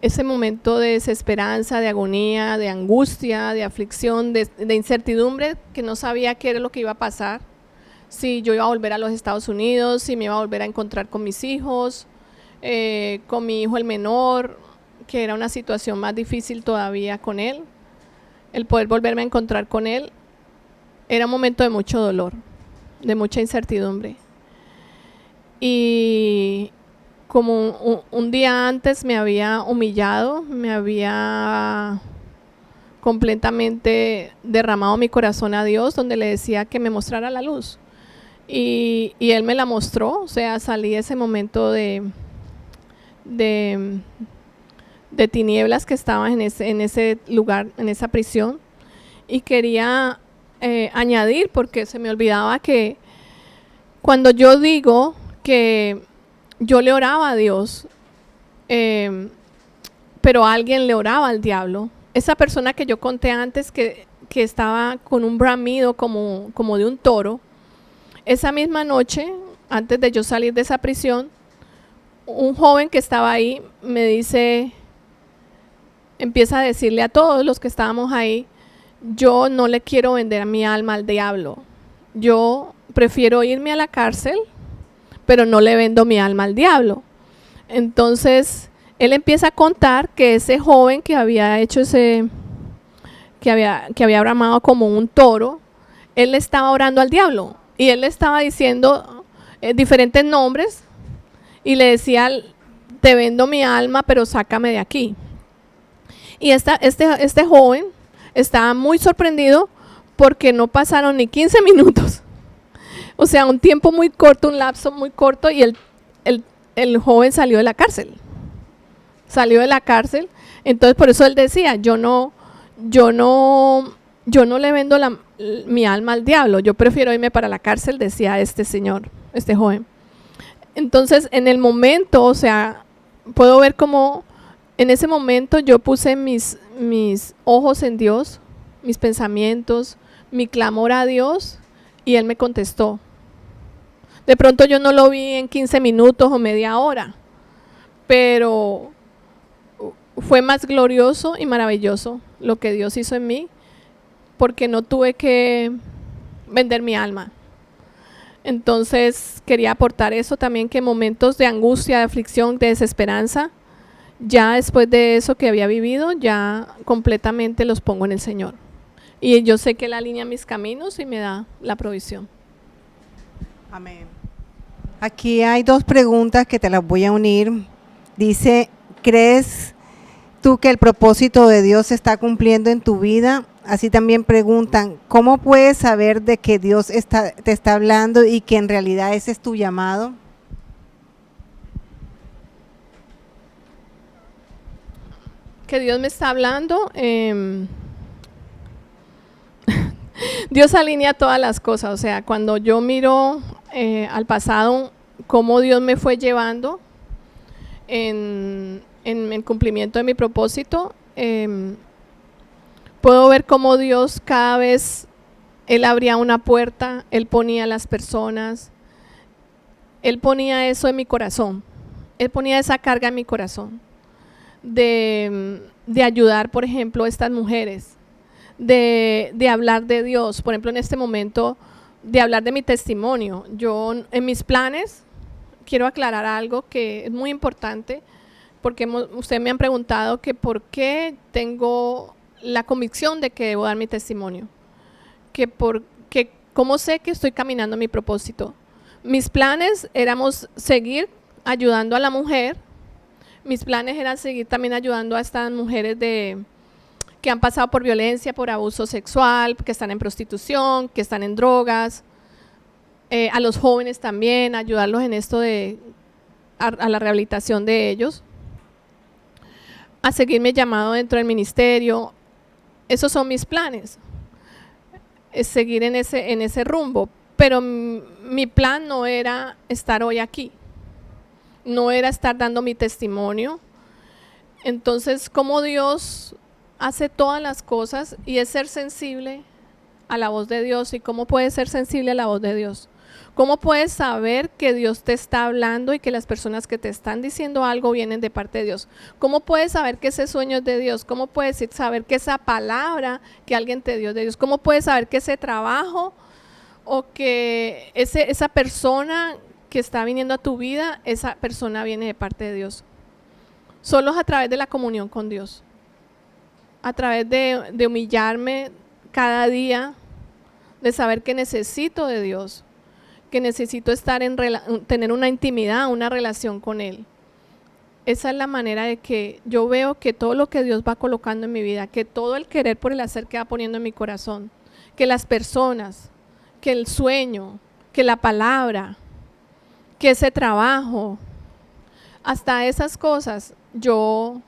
ese momento de desesperanza, de agonía, de angustia, de aflicción, de incertidumbre, que no sabía qué era lo que iba a pasar, si yo iba a volver a los Estados Unidos, si me iba a volver a encontrar con mis hijos, con mi hijo el menor, que era una situación más difícil todavía con él. El poder volverme a encontrar con él era un momento de mucho dolor, de mucha incertidumbre. Y como un día antes me había humillado, me había completamente derramado mi corazón a Dios, donde le decía que me mostrara la luz. Y Él me la mostró, o sea, salí de ese momento de tinieblas que estaba en ese lugar, en esa prisión. Y quería añadir, porque se me olvidaba, que cuando yo digo que yo le oraba a Dios, pero alguien le oraba al diablo, esa persona que yo conté antes que estaba con un bramido como de un toro, esa misma noche, antes de yo salir de esa prisión, un joven que estaba ahí me dice, empieza a decirle a todos los que estábamos ahí: yo no le quiero vender mi alma al diablo, yo prefiero irme a la cárcel, pero no le vendo mi alma al diablo. Entonces él empieza a contar que ese joven que había hecho que había bramado como un toro, él le estaba orando al diablo y él le estaba diciendo diferentes nombres y le decía: te vendo mi alma, pero sácame de aquí. Y este joven estaba muy sorprendido porque no pasaron ni 15 minutos. O sea, un tiempo muy corto, un lapso muy corto, y el joven salió de la cárcel. Salió de la cárcel. Entonces, por eso él decía: yo no le vendo mi alma al diablo, yo prefiero irme para la cárcel, decía este señor, este joven. Entonces, en el momento, o sea, puedo ver cómo en ese momento yo puse mis ojos en Dios, mis pensamientos, mi clamor a Dios, y Él me contestó. De pronto yo no lo vi en 15 minutos o media hora, pero fue más glorioso y maravilloso lo que Dios hizo en mí, porque no tuve que vender mi alma. Entonces quería aportar eso también, que momentos de angustia, de aflicción, de desesperanza, ya después de eso que había vivido, ya completamente los pongo en el Señor. Y yo sé que Él alinea mis caminos y me da la provisión. Amén. Aquí hay dos preguntas que te las voy a unir. Dice: ¿crees tú que el propósito de Dios se está cumpliendo en tu vida? Así también preguntan: ¿cómo puedes saber de que Dios te está hablando y que en realidad ese es tu llamado? Que Dios me está hablando. Dios alinea todas las cosas. O sea, cuando yo miro al pasado, cómo Dios me fue llevando en el cumplimiento de mi propósito, puedo ver cómo Dios cada vez, Él abría una puerta, Él ponía a las personas, Él ponía eso en mi corazón, Él ponía esa carga en mi corazón de ayudar, por ejemplo, a estas mujeres, de hablar de Dios. Por ejemplo, en este momento, de hablar de mi testimonio. Yo, en mis planes, quiero aclarar algo que es muy importante, porque ustedes me han preguntado que por qué tengo la convicción de que debo dar mi testimonio, cómo sé que estoy caminando en mi propósito. Mis planes éramos seguir ayudando a la mujer, mis planes eran seguir también ayudando a estas mujeres que han pasado por violencia, por abuso sexual, que están en prostitución, que están en drogas, a los jóvenes también, ayudarlos en esto a la rehabilitación de ellos, a seguirme llamado dentro del ministerio. Esos son mis planes, es seguir en ese rumbo, pero mi plan no era estar hoy aquí, no era estar dando mi testimonio. Entonces, cómo Dios hace todas las cosas y es ser sensible a la voz de Dios. ¿Y cómo puede ser sensible a la voz de Dios? ¿Cómo puedes saber que Dios te está hablando y que las personas que te están diciendo algo vienen de parte de Dios? ¿Cómo puedes saber que ese sueño es de Dios? ¿Cómo puedes saber que esa palabra que alguien te dio es de Dios? ¿Cómo puedes saber que ese trabajo o que esa persona que está viniendo a tu vida, esa persona viene de parte de Dios? Solo es a través de la comunión con Dios, a través de humillarme cada día, de saber que necesito de Dios, que necesito tener una intimidad, una relación con Él. Esa es la manera de que yo veo que todo lo que Dios va colocando en mi vida, que todo el querer por el hacer que va poniendo en mi corazón, que las personas, que el sueño, que la palabra, que ese trabajo, hasta esas cosas, yo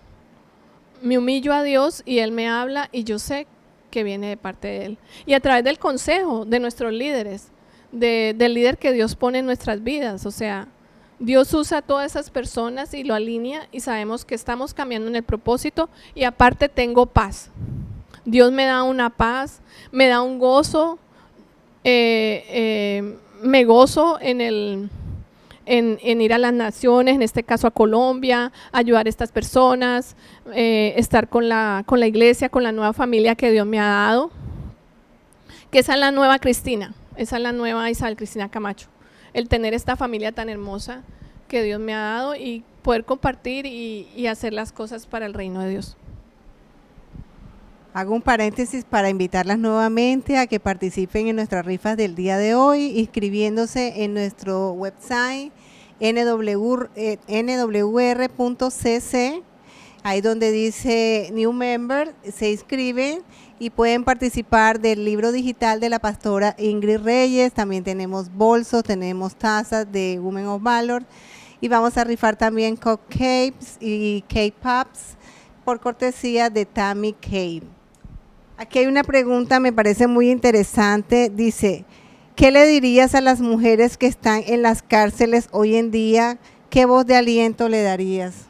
me humillo a Dios y Él me habla y yo sé que viene de parte de Él. Y a través del consejo de nuestros líderes, del líder que Dios pone en nuestras vidas, o sea, Dios usa a todas esas personas y lo alinea y sabemos que estamos cambiando en el propósito y aparte tengo paz. Dios me da una paz, me da un gozo, me gozo en ir a las naciones, en este caso a Colombia, ayudar a estas personas, estar con la iglesia, con la nueva familia que Dios me ha dado, que esa es la nueva Cristina, esa es la nueva Isabel Cristina Camacho, el tener esta familia tan hermosa que Dios me ha dado y poder compartir y hacer las cosas para el reino de Dios. Hago un paréntesis para invitarlas nuevamente a que participen en nuestras rifas del día de hoy, inscribiéndose en nuestro website nwr.cc, ahí donde dice New Member, se inscriben y pueden participar del libro digital de la pastora Ingrid Reyes. También tenemos bolsos, tenemos tazas de Women of Valor y vamos a rifar también cupcakes y cake pops por cortesía de Tammy Cave. Aquí hay una pregunta, me parece muy interesante, dice, ¿qué le dirías a las mujeres que están en las cárceles hoy en día? ¿Qué voz de aliento le darías?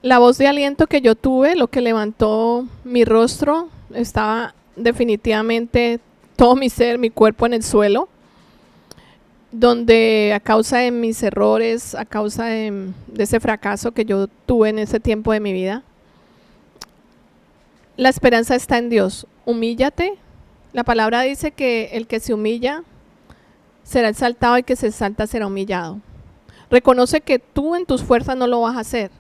La voz de aliento que yo tuve, lo que levantó mi rostro, estaba definitivamente todo mi ser, mi cuerpo en el suelo, donde a causa de mis errores, a causa de ese fracaso que yo tuve en ese tiempo de mi vida, la esperanza está en Dios. Humíllate. La palabra dice que el que se humilla será exaltado y el que se exalta será humillado. Reconoce que tú en tus fuerzas no lo vas a hacer.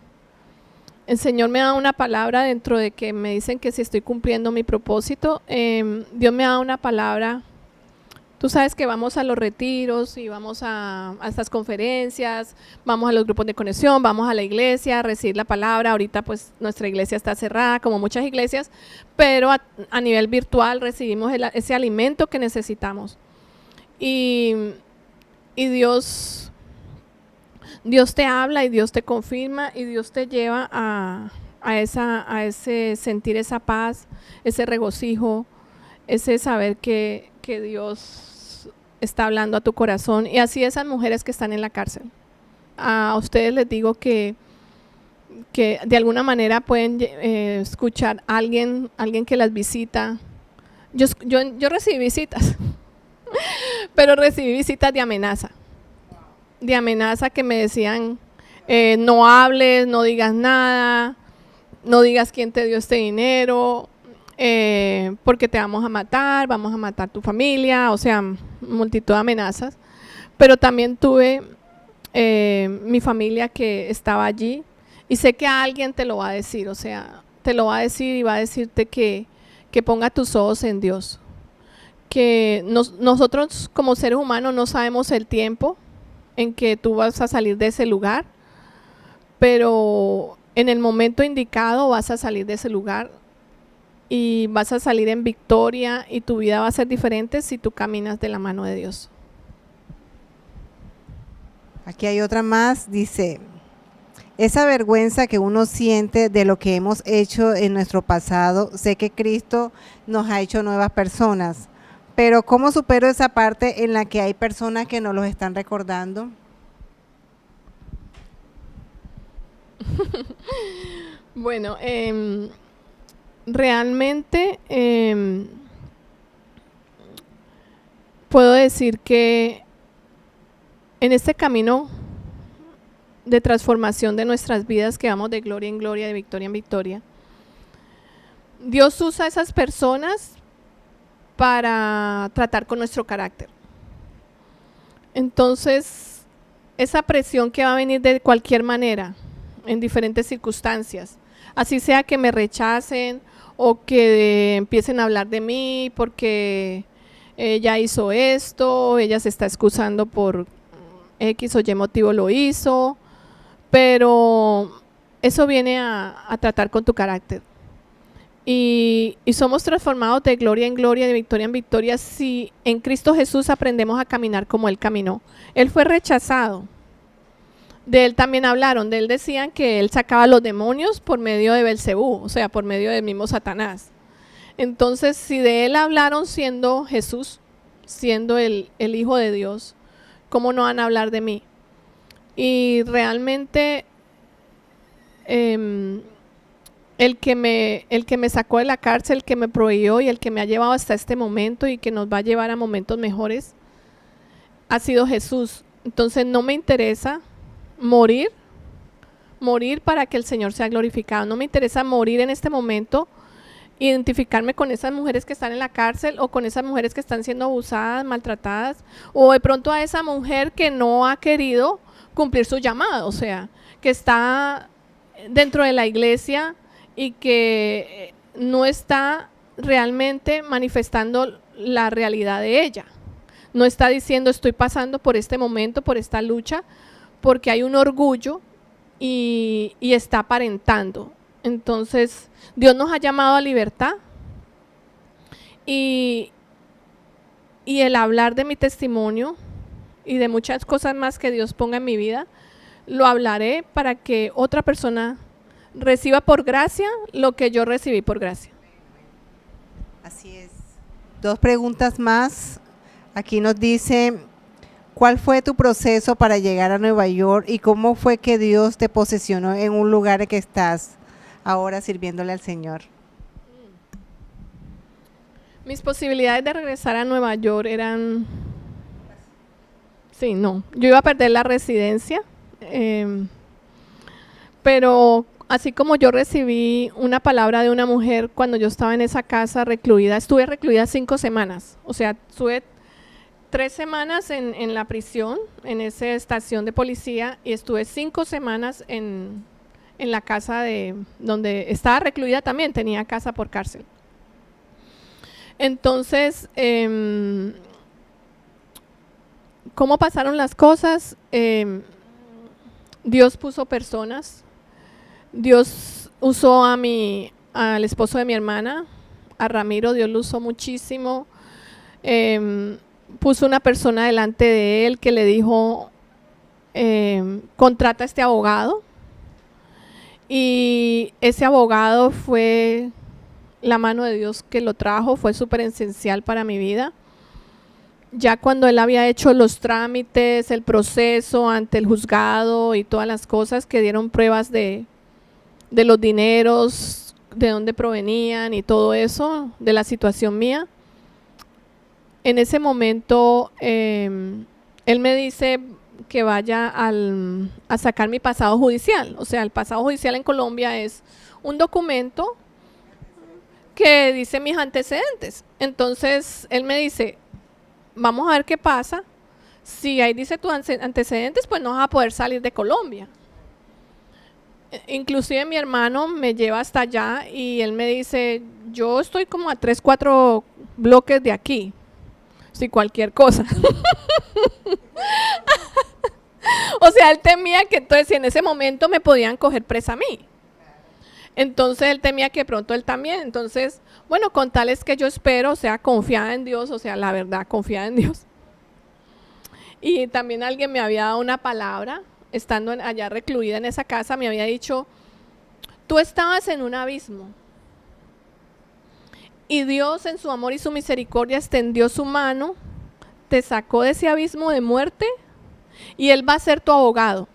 El Señor me da una palabra dentro de que me dicen que si estoy cumpliendo mi propósito. Dios me da una palabra. Tú sabes que vamos a los retiros y vamos a estas conferencias, vamos a los grupos de conexión, vamos a la iglesia a recibir la palabra. Ahorita pues nuestra iglesia está cerrada como muchas iglesias, pero a nivel virtual recibimos ese alimento que necesitamos. Y Dios te habla y Dios te confirma y Dios te lleva a ese sentir esa paz, ese regocijo, ese saber que Dios está hablando a tu corazón. Y así esas mujeres que están en la cárcel. A ustedes les digo que de alguna manera pueden escuchar a alguien que las visita. Yo recibí visitas, pero recibí visitas de amenaza que me decían, no hables, no digas nada, no digas quién te dio este dinero, porque te vamos a matar tu familia, o sea, multitud de amenazas. Pero también tuve mi familia que estaba allí y sé que alguien te lo va a decir, o sea, te lo va a decir y va a decirte que ponga tus ojos en Dios, que nosotros como seres humanos no sabemos el tiempo en que tú vas a salir de ese lugar, pero en el momento indicado vas a salir de ese lugar y vas a salir en victoria y tu vida va a ser diferente si tú caminas de la mano de Dios. Aquí hay otra más, dice, esa vergüenza que uno siente de lo que hemos hecho en nuestro pasado, sé que Cristo nos ha hecho nuevas personas, pero ¿cómo supero esa parte en la que hay personas que nos los están recordando? Bueno, realmente puedo decir que en este camino de transformación de nuestras vidas, que vamos de gloria en gloria, de victoria en victoria, Dios usa a esas personas para tratar con nuestro carácter. Entonces, esa presión que va a venir de cualquier manera, en diferentes circunstancias, así sea que me rechacen o que empiecen a hablar de mí porque ella hizo esto, ella se está excusando por X o Y motivo lo hizo, pero eso viene a tratar con tu carácter. Y somos transformados de gloria en gloria, de victoria en victoria, si en Cristo Jesús aprendemos a caminar como Él caminó. Él fue rechazado. De Él también hablaron, de Él decían que Él sacaba los demonios por medio de Belcebú, o sea, por medio del mismo Satanás. Entonces, si de Él hablaron siendo Jesús, siendo el Hijo de Dios, ¿cómo no van a hablar de mí? Y realmente el que me sacó de la cárcel, el que me proveyó y el que me ha llevado hasta este momento y que nos va a llevar a momentos mejores, ha sido Jesús. Entonces no me interesa morir para que el Señor sea glorificado. No me interesa morir en este momento, identificarme con esas mujeres que están en la cárcel o con esas mujeres que están siendo abusadas, maltratadas, o de pronto a esa mujer que no ha querido cumplir su llamado, o sea, que está dentro de la iglesia y que no está realmente manifestando la realidad de ella. No está diciendo estoy pasando por este momento, por esta lucha, porque hay un orgullo y está aparentando. Entonces, Dios nos ha llamado a libertad y el hablar de mi testimonio y de muchas cosas más que Dios ponga en mi vida, lo hablaré para que otra persona reciba por gracia lo que yo recibí por gracia. Así es. 2 preguntas más. Aquí nos dice, ¿cuál fue tu proceso para llegar a Nueva York y cómo fue que Dios te posesionó en un lugar en que estás ahora sirviéndole al Señor? Mis posibilidades de regresar a Nueva York eran... Sí, no. Yo iba a perder la residencia, pero así como yo recibí una palabra de una mujer cuando yo estaba en esa casa recluida, estuve recluida 5 semanas, o sea, estuve 3 semanas en la prisión, en esa estación de policía, y estuve 5 semanas en la casa de donde estaba recluida también, tenía casa por cárcel. Entonces, ¿cómo pasaron las cosas? Dios puso personas. Dios usó al esposo de mi hermana, a Ramiro. Dios lo usó muchísimo. Puso una persona delante de él que le dijo, contrata a este abogado. Y ese abogado fue la mano de Dios que lo trajo, fue súper esencial para mi vida. Ya cuando él había hecho los trámites, el proceso ante el juzgado y todas las cosas que dieron pruebas de los dineros, de dónde provenían y todo eso, de la situación mía, en ese momento él me dice que vaya a sacar mi pasado judicial. O sea, el pasado judicial en Colombia es un documento que dice mis antecedentes. Entonces él me dice, vamos a ver qué pasa. Si ahí dice tus antecedentes, pues no vas a poder salir de Colombia. Inclusive mi hermano me lleva hasta allá y él me dice, yo estoy como a 3, 4 bloques de aquí, si cualquier cosa. O sea, él temía que entonces si en ese momento me podían coger presa a mí. Entonces él temía que pronto él también. Entonces, bueno, con tal es que yo espero, o sea, confiada en Dios, o sea, la verdad, confiada en Dios. Y también alguien me había dado una palabra, estando allá recluida en esa casa, me había dicho, tú estabas en un abismo. Y Dios en su amor y su misericordia extendió su mano, te sacó de ese abismo de muerte y Él va a ser tu abogado.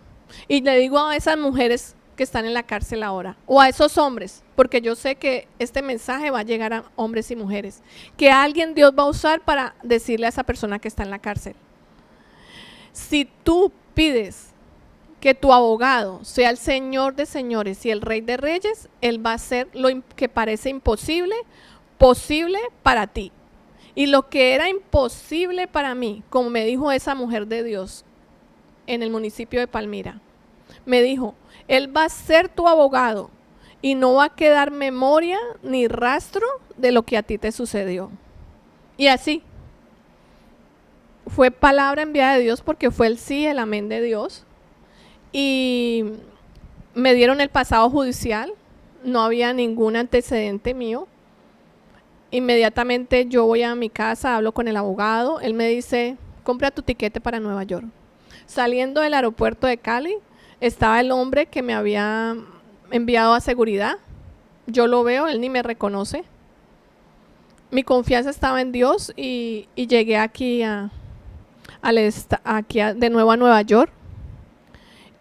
Y le digo a esas mujeres que están en la cárcel ahora, o a esos hombres, porque yo sé que este mensaje va a llegar a hombres y mujeres, que alguien Dios va a usar para decirle a esa persona que está en la cárcel. Si tú pides que tu abogado sea el Señor de señores y el Rey de reyes, Él va a hacer lo que parece imposible, posible para ti. Y lo que era imposible para mí, como me dijo esa mujer de Dios en el municipio de Palmira, me dijo, Él va a ser tu abogado y no va a quedar memoria ni rastro de lo que a ti te sucedió. Y así, fue palabra enviada de Dios porque fue el sí, el amén de Dios. Y me dieron el pasado judicial, no había ningún antecedente mío. Inmediatamente yo voy a mi casa, hablo con el abogado, él me dice, compra tu tiquete para Nueva York. Saliendo del aeropuerto de Cali, estaba el hombre que me había enviado a seguridad. Yo lo veo, él ni me reconoce. Mi confianza estaba en Dios y llegué aquí, de nuevo a Nueva York.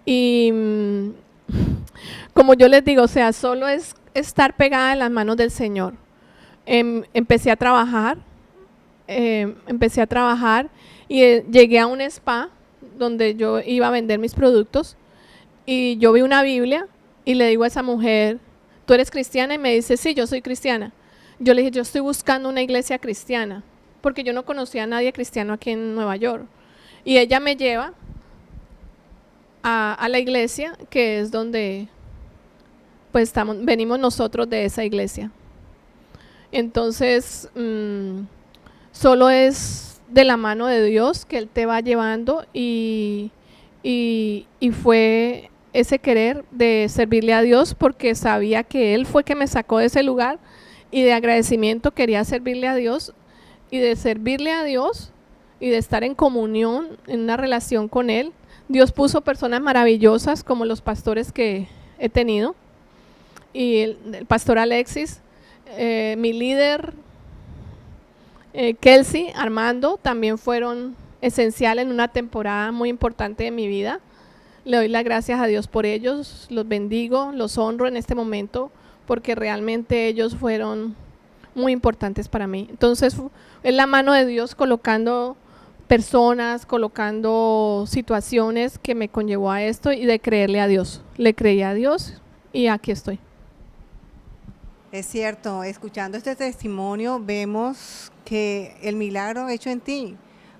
Y como yo les digo, o sea, solo es estar pegada en las manos del Señor. Empecé a trabajar y llegué a un spa donde yo iba a vender mis productos y yo vi una Biblia y le digo a esa mujer, ¿tú eres cristiana? Y me dice, sí, yo soy cristiana. Yo le dije, yo estoy buscando una iglesia cristiana porque yo no conocía a nadie cristiano aquí en Nueva York. Y ella me lleva a la iglesia, que es donde pues venimos nosotros de esa iglesia. Entonces, solo es de la mano de Dios que Él te va llevando y fue ese querer de servirle a Dios porque sabía que Él fue que me sacó de ese lugar y de agradecimiento quería servirle a Dios y de servirle a Dios y de estar en comunión, en una relación con Él. Dios puso personas maravillosas como los pastores que he tenido y el pastor Alexis, mi líder Kelsey, Armando, también fueron esenciales en una temporada muy importante de mi vida. Le doy las gracias a Dios por ellos, los bendigo, los honro en este momento porque realmente ellos fueron muy importantes para mí. Entonces es la mano de Dios colocando personas, colocando situaciones que me conllevó a esto y de creerle a Dios. Le creí a Dios y aquí estoy. Es cierto, escuchando este testimonio vemos que el milagro hecho en ti,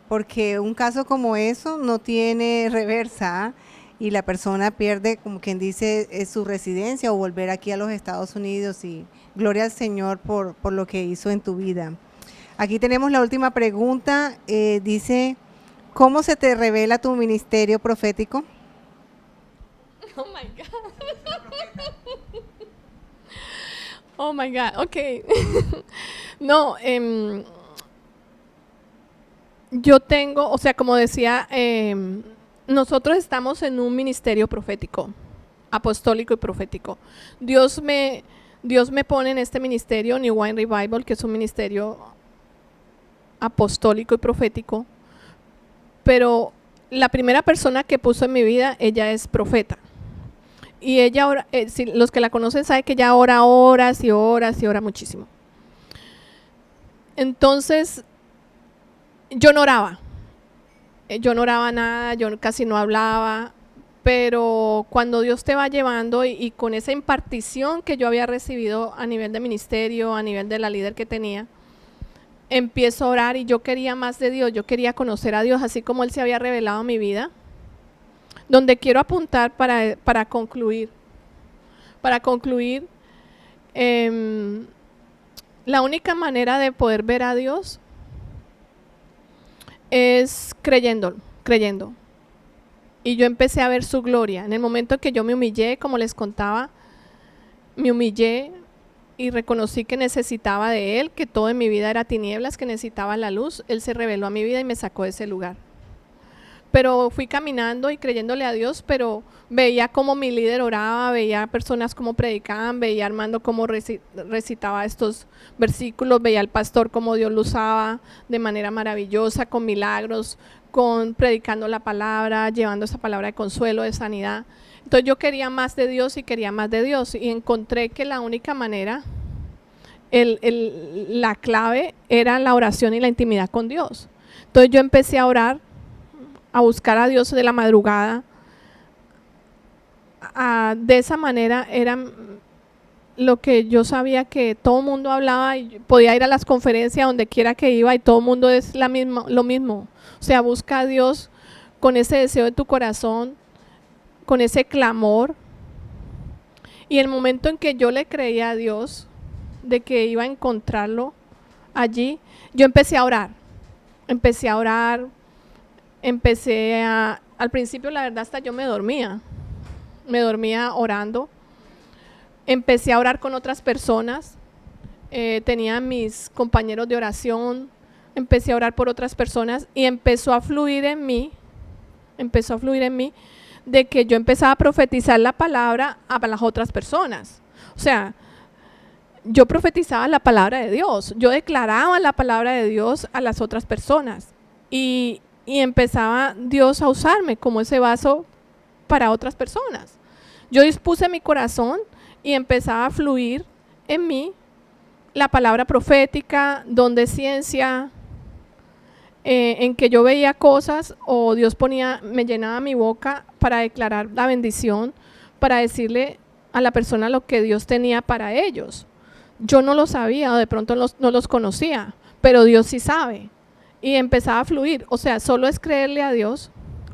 porque un caso como eso no tiene reversa y la persona pierde, como quien dice, su residencia o volver aquí a los Estados Unidos y gloria al Señor por lo que hizo en tu vida. Aquí tenemos la última pregunta, dice, ¿cómo se te revela tu ministerio profético? Oh my God. Oh my God, ok. No, yo tengo, o sea, como decía, nosotros estamos en un ministerio profético, apostólico y profético. Dios me pone en este ministerio, New Wine Revival, que es un ministerio apostólico y profético, pero la primera persona que puso en mi vida, ella es profeta. Y ella ora, si los que la conocen saben que ella ora horas y horas y ora muchísimo. Entonces, yo no oraba nada, yo casi no hablaba, pero cuando Dios te va llevando y con esa impartición que yo había recibido a nivel de ministerio, a nivel de la líder que tenía, empiezo a orar y yo quería más de Dios, yo quería conocer a Dios así como Él se había revelado en mi vida. Donde quiero apuntar para concluir. La única manera de poder ver a Dios es creyendo. Y yo empecé a ver su gloria. En el momento que yo me humillé, como les contaba, me humillé y reconocí que necesitaba de Él, que todo en mi vida era tinieblas, que necesitaba la luz. Él se reveló a mi vida y me sacó de ese lugar. Pero fui caminando y creyéndole a Dios, pero veía cómo mi líder oraba, veía personas cómo predicaban, veía a Armando cómo recitaba estos versículos, veía al pastor cómo Dios lo usaba de manera maravillosa, con milagros, predicando la palabra, llevando esa palabra de consuelo, de sanidad. Entonces yo quería más de Dios y quería más de Dios y encontré que la única manera, la clave era la oración y la intimidad con Dios. Entonces yo empecé a orar, a buscar a Dios de la madrugada. De esa manera era lo que yo sabía que todo el mundo hablaba y podía ir a las conferencias donde quiera que iba y todo el mundo es lo mismo. O sea, busca a Dios con ese deseo de tu corazón, con ese clamor. Y el momento en que yo le creía a Dios de que iba a encontrarlo allí, yo empecé a orar. Al principio la verdad hasta yo me dormía orando. Empecé a orar con otras personas, tenía mis compañeros de oración, empecé a orar por otras personas y empezó a fluir en mí de que yo empezaba a profetizar la palabra a las otras personas. O sea, yo profetizaba la palabra de Dios, yo declaraba la palabra de Dios a las otras personas y empezaba Dios a usarme como ese vaso para otras personas. Yo dispuse mi corazón y empezaba a fluir en mí la palabra profética, don de ciencia, en que yo veía cosas o Dios me llenaba mi boca para declarar la bendición, para decirle a la persona lo que Dios tenía para ellos. Yo no lo sabía, o de pronto no los conocía, pero Dios sí sabe. Y empezaba a fluir, o sea, solo es creerle a Dios.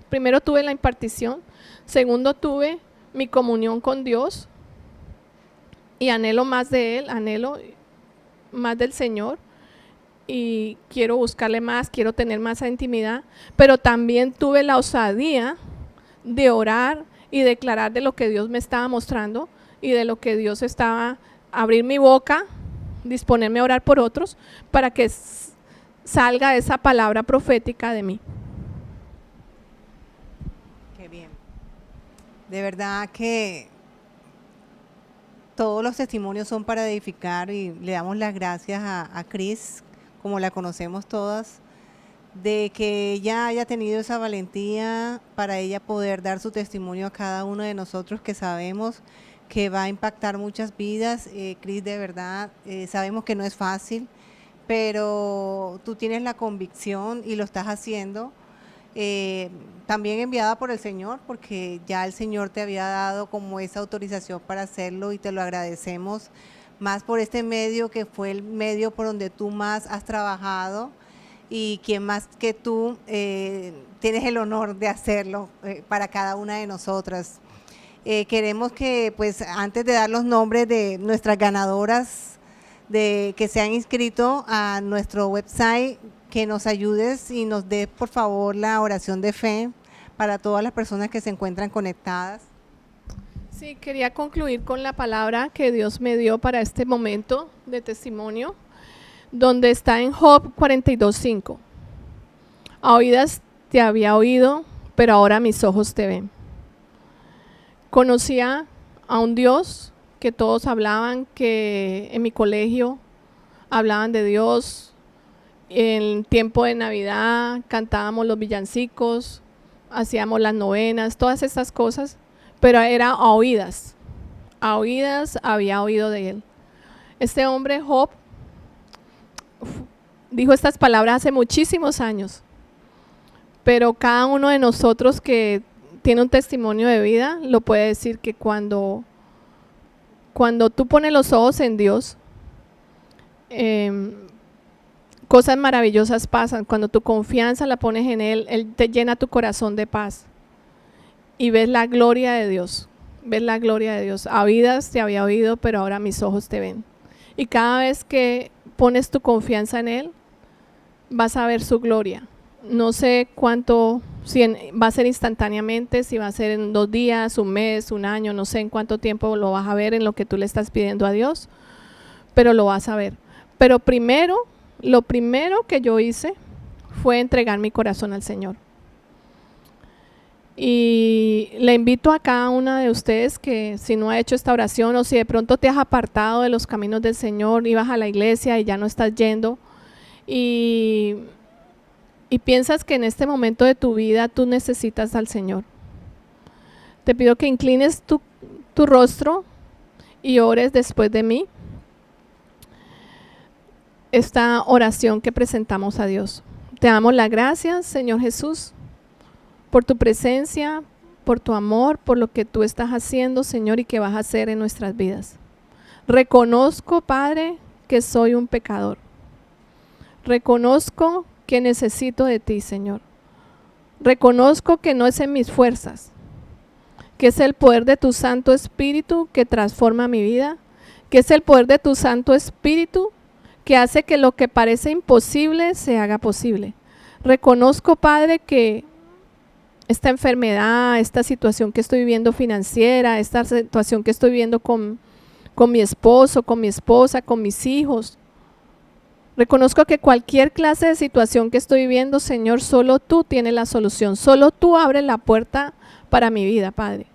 Primero tuve la impartición, segundo tuve mi comunión con Dios y anhelo más de Él, anhelo más del Señor y quiero buscarle más, quiero tener más intimidad, pero también tuve la osadía de orar y declarar de lo que Dios me estaba mostrando y de lo que Dios estaba, abrir mi boca, disponerme a orar por otros para que salga esa palabra profética de mí. Qué bien. De verdad que todos los testimonios son para edificar y le damos las gracias a Cris, como la conocemos todas, de que ella haya tenido esa valentía para ella poder dar su testimonio a cada uno de nosotros que sabemos que va a impactar muchas vidas. Cris, de verdad, sabemos que no es fácil, pero tú tienes la convicción y lo estás haciendo. También enviada por el Señor, porque ya el Señor te había dado como esa autorización para hacerlo y te lo agradecemos más por este medio que fue el medio por donde tú más has trabajado y quien más que tú tienes el honor de hacerlo para cada una de nosotras. Queremos que, pues, antes de dar los nombres de nuestras ganadoras que se han inscrito a nuestro website, que nos ayudes y nos des, por favor, la oración de fe para todas las personas que se encuentran conectadas. Sí, quería concluir con la palabra que Dios me dio para este momento de testimonio, donde está en Job 42:5. A oídas te había oído, pero ahora mis ojos te ven. Conocía a un Dios que todos hablaban, que en mi colegio hablaban de Dios. En tiempo de Navidad cantábamos los villancicos, hacíamos las novenas, todas estas cosas, pero era a oídas había oído de él. Este hombre, Job, dijo estas palabras hace muchísimos años, pero cada uno de nosotros que tiene un testimonio de vida lo puede decir que cuando tú pones los ojos en Dios, cosas maravillosas pasan. Cuando tu confianza la pones en Él, Él te llena tu corazón de paz y ves la gloria de Dios. Ves la gloria de Dios. A oídas te había oído, pero ahora mis ojos te ven. Y cada vez que pones tu confianza en Él, vas a ver su gloria. No sé cuánto, va a ser instantáneamente, si va a ser en 2 días, 1 mes, 1 año, no sé en cuánto tiempo lo vas a ver en lo que tú le estás pidiendo a Dios, pero lo vas a ver. Pero lo primero que yo hice fue entregar mi corazón al Señor. Y le invito a cada una de ustedes que si no ha hecho esta oración o si de pronto te has apartado de los caminos del Señor, ibas a la iglesia y ya no estás yendo y piensas que en este momento de tu vida tú necesitas al Señor. Te pido que inclines tu rostro y ores después de mí esta oración que presentamos a Dios. Te damos las gracias, Señor Jesús, por tu presencia, por tu amor, por lo que tú estás haciendo, Señor, y que vas a hacer en nuestras vidas. Reconozco, Padre, que soy un pecador. Reconozco que necesito de ti, Señor. Reconozco que no es en mis fuerzas, que es el poder de tu Santo Espíritu que transforma mi vida, que es el poder de tu Santo Espíritu que hace que lo que parece imposible se haga posible. Reconozco, Padre, que esta enfermedad, esta situación que estoy viviendo financiera, esta situación que estoy viviendo con mi esposo, con mi esposa, con mis hijos. Reconozco que cualquier clase de situación que estoy viviendo, Señor, solo tú tienes la solución, solo tú abres la puerta para mi vida, Padre.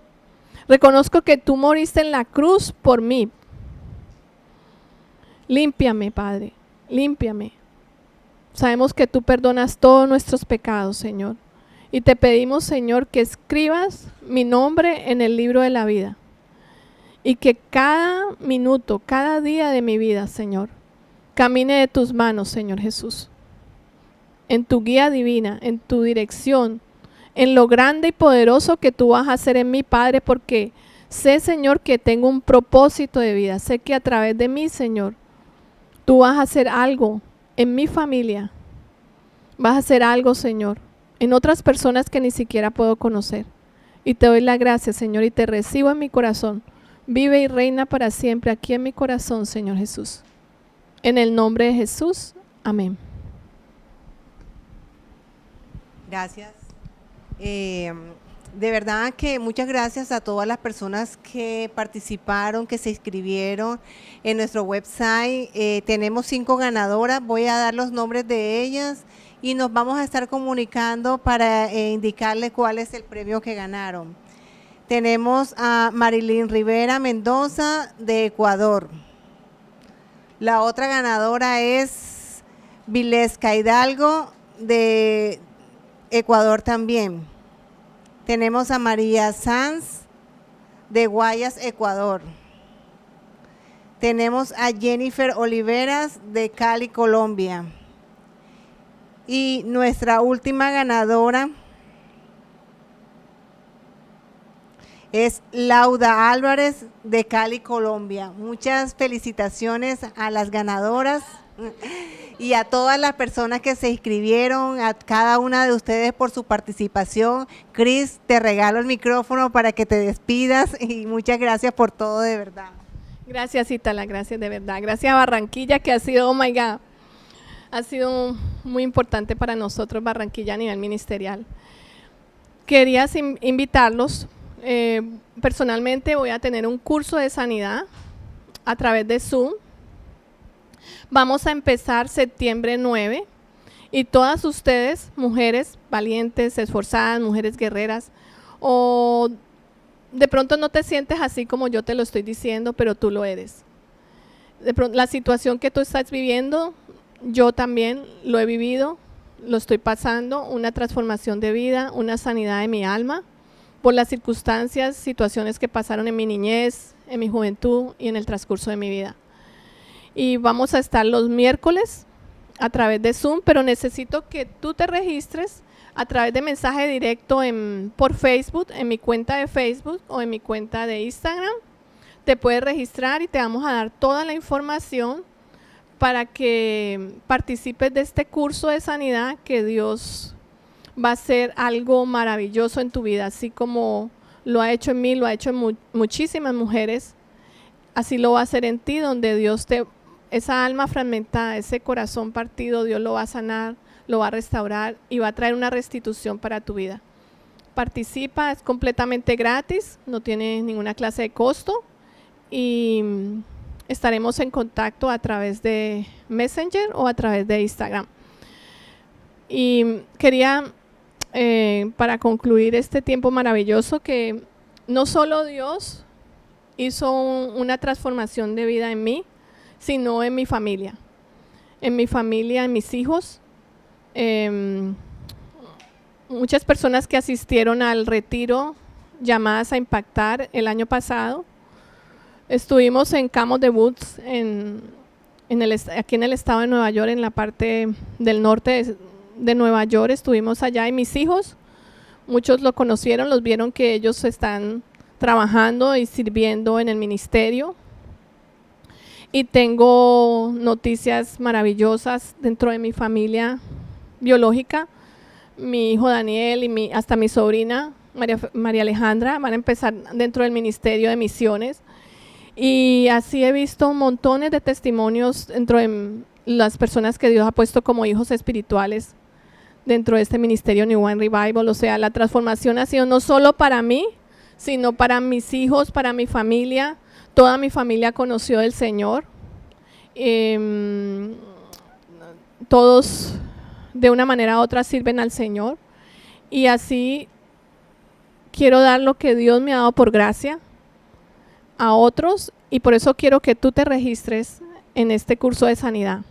Reconozco que tú moriste en la cruz por mí. Límpiame, Padre, límpiame. Sabemos que tú perdonas todos nuestros pecados, Señor. Y te pedimos, Señor, que escribas mi nombre en el libro de la vida. Y que cada minuto, cada día de mi vida, Señor, camine de tus manos, Señor Jesús. En tu guía divina, en tu dirección, en lo grande y poderoso que tú vas a hacer en mí, Padre, porque sé, Señor, que tengo un propósito de vida. Sé que a través de mí, Señor, tú vas a hacer algo en mi familia. Vas a hacer algo, Señor, en otras personas que ni siquiera puedo conocer. Y te doy la gracia, Señor, y te recibo en mi corazón. Vive y reina para siempre aquí en mi corazón, Señor Jesús. En el nombre de Jesús, amén. Gracias. De verdad que muchas gracias a todas las personas que participaron, que se inscribieron en nuestro website. Tenemos 5 ganadoras, voy a dar los nombres de ellas y nos vamos a estar comunicando para indicarles cuál es el premio que ganaron. Tenemos a Marilyn Rivera Mendoza de Ecuador. La otra ganadora es Vilesca Hidalgo de Ecuador también. Tenemos a María Sanz de Guayas, Ecuador. Tenemos a Jennifer Oliveras de Cali, Colombia. Y nuestra última ganadora es Lauda Álvarez de Cali, Colombia. Muchas felicitaciones a las ganadoras y a todas las personas que se inscribieron, a cada una de ustedes por su participación. Cris, te regalo el micrófono para que te despidas y muchas gracias por todo, de verdad. Gracias, Itala, gracias de verdad. Gracias a Barranquilla, que ha sido, oh my God, ha sido muy importante para nosotros Barranquilla a nivel ministerial. Quería invitarlos. Personalmente voy a tener un curso de sanidad a través de Zoom. Vamos a empezar septiembre 9 y todas ustedes, mujeres valientes, esforzadas, mujeres guerreras, o de pronto no te sientes así como yo te lo estoy diciendo, pero tú lo eres. De pronto, la situación que tú estás viviendo, yo también lo he vivido, lo estoy pasando, una transformación de vida, una sanidad de mi alma, por las circunstancias, situaciones que pasaron en mi niñez, en mi juventud y en el transcurso de mi vida. Y vamos a estar los miércoles a través de Zoom, pero necesito que tú te registres a través de mensaje directo por Facebook, en mi cuenta de Facebook o en mi cuenta de Instagram. Te puedes registrar y te vamos a dar toda la información para que participes de este curso de sanidad, que Dios va a ser algo maravilloso en tu vida, así como lo ha hecho en mí, lo ha hecho en muchísimas mujeres, así lo va a hacer en ti, donde Dios esa alma fragmentada, ese corazón partido, Dios lo va a sanar, lo va a restaurar y va a traer una restitución para tu vida. Participa, es completamente gratis, no tiene ninguna clase de costo y estaremos en contacto a través de Messenger o a través de Instagram. Y quería, para concluir este tiempo maravilloso, que no solo Dios hizo una transformación de vida en mí, sino en mi familia, en mis hijos. Muchas personas que asistieron al retiro llamadas a impactar el año pasado. Estuvimos en Camp of the Woods, aquí en el estado de Nueva York, en la parte del norte de Nueva York. Estuvimos allá y mis hijos, muchos lo conocieron, los vieron que ellos están trabajando y sirviendo en el ministerio. Y tengo noticias maravillosas dentro de mi familia biológica. Mi hijo Daniel y hasta mi sobrina María Alejandra van a empezar dentro del ministerio de misiones. Y así he visto montones de testimonios dentro de las personas que Dios ha puesto como hijos espirituales dentro de este ministerio New Wine Revival. O sea, la transformación ha sido no solo para mí, sino para mis hijos, para mi familia. Toda mi familia conoció del Señor. Todos de una manera u otra sirven al Señor. Y así quiero dar lo que Dios me ha dado por gracia a otros, y por eso quiero que tú te registres en este curso de sanidad.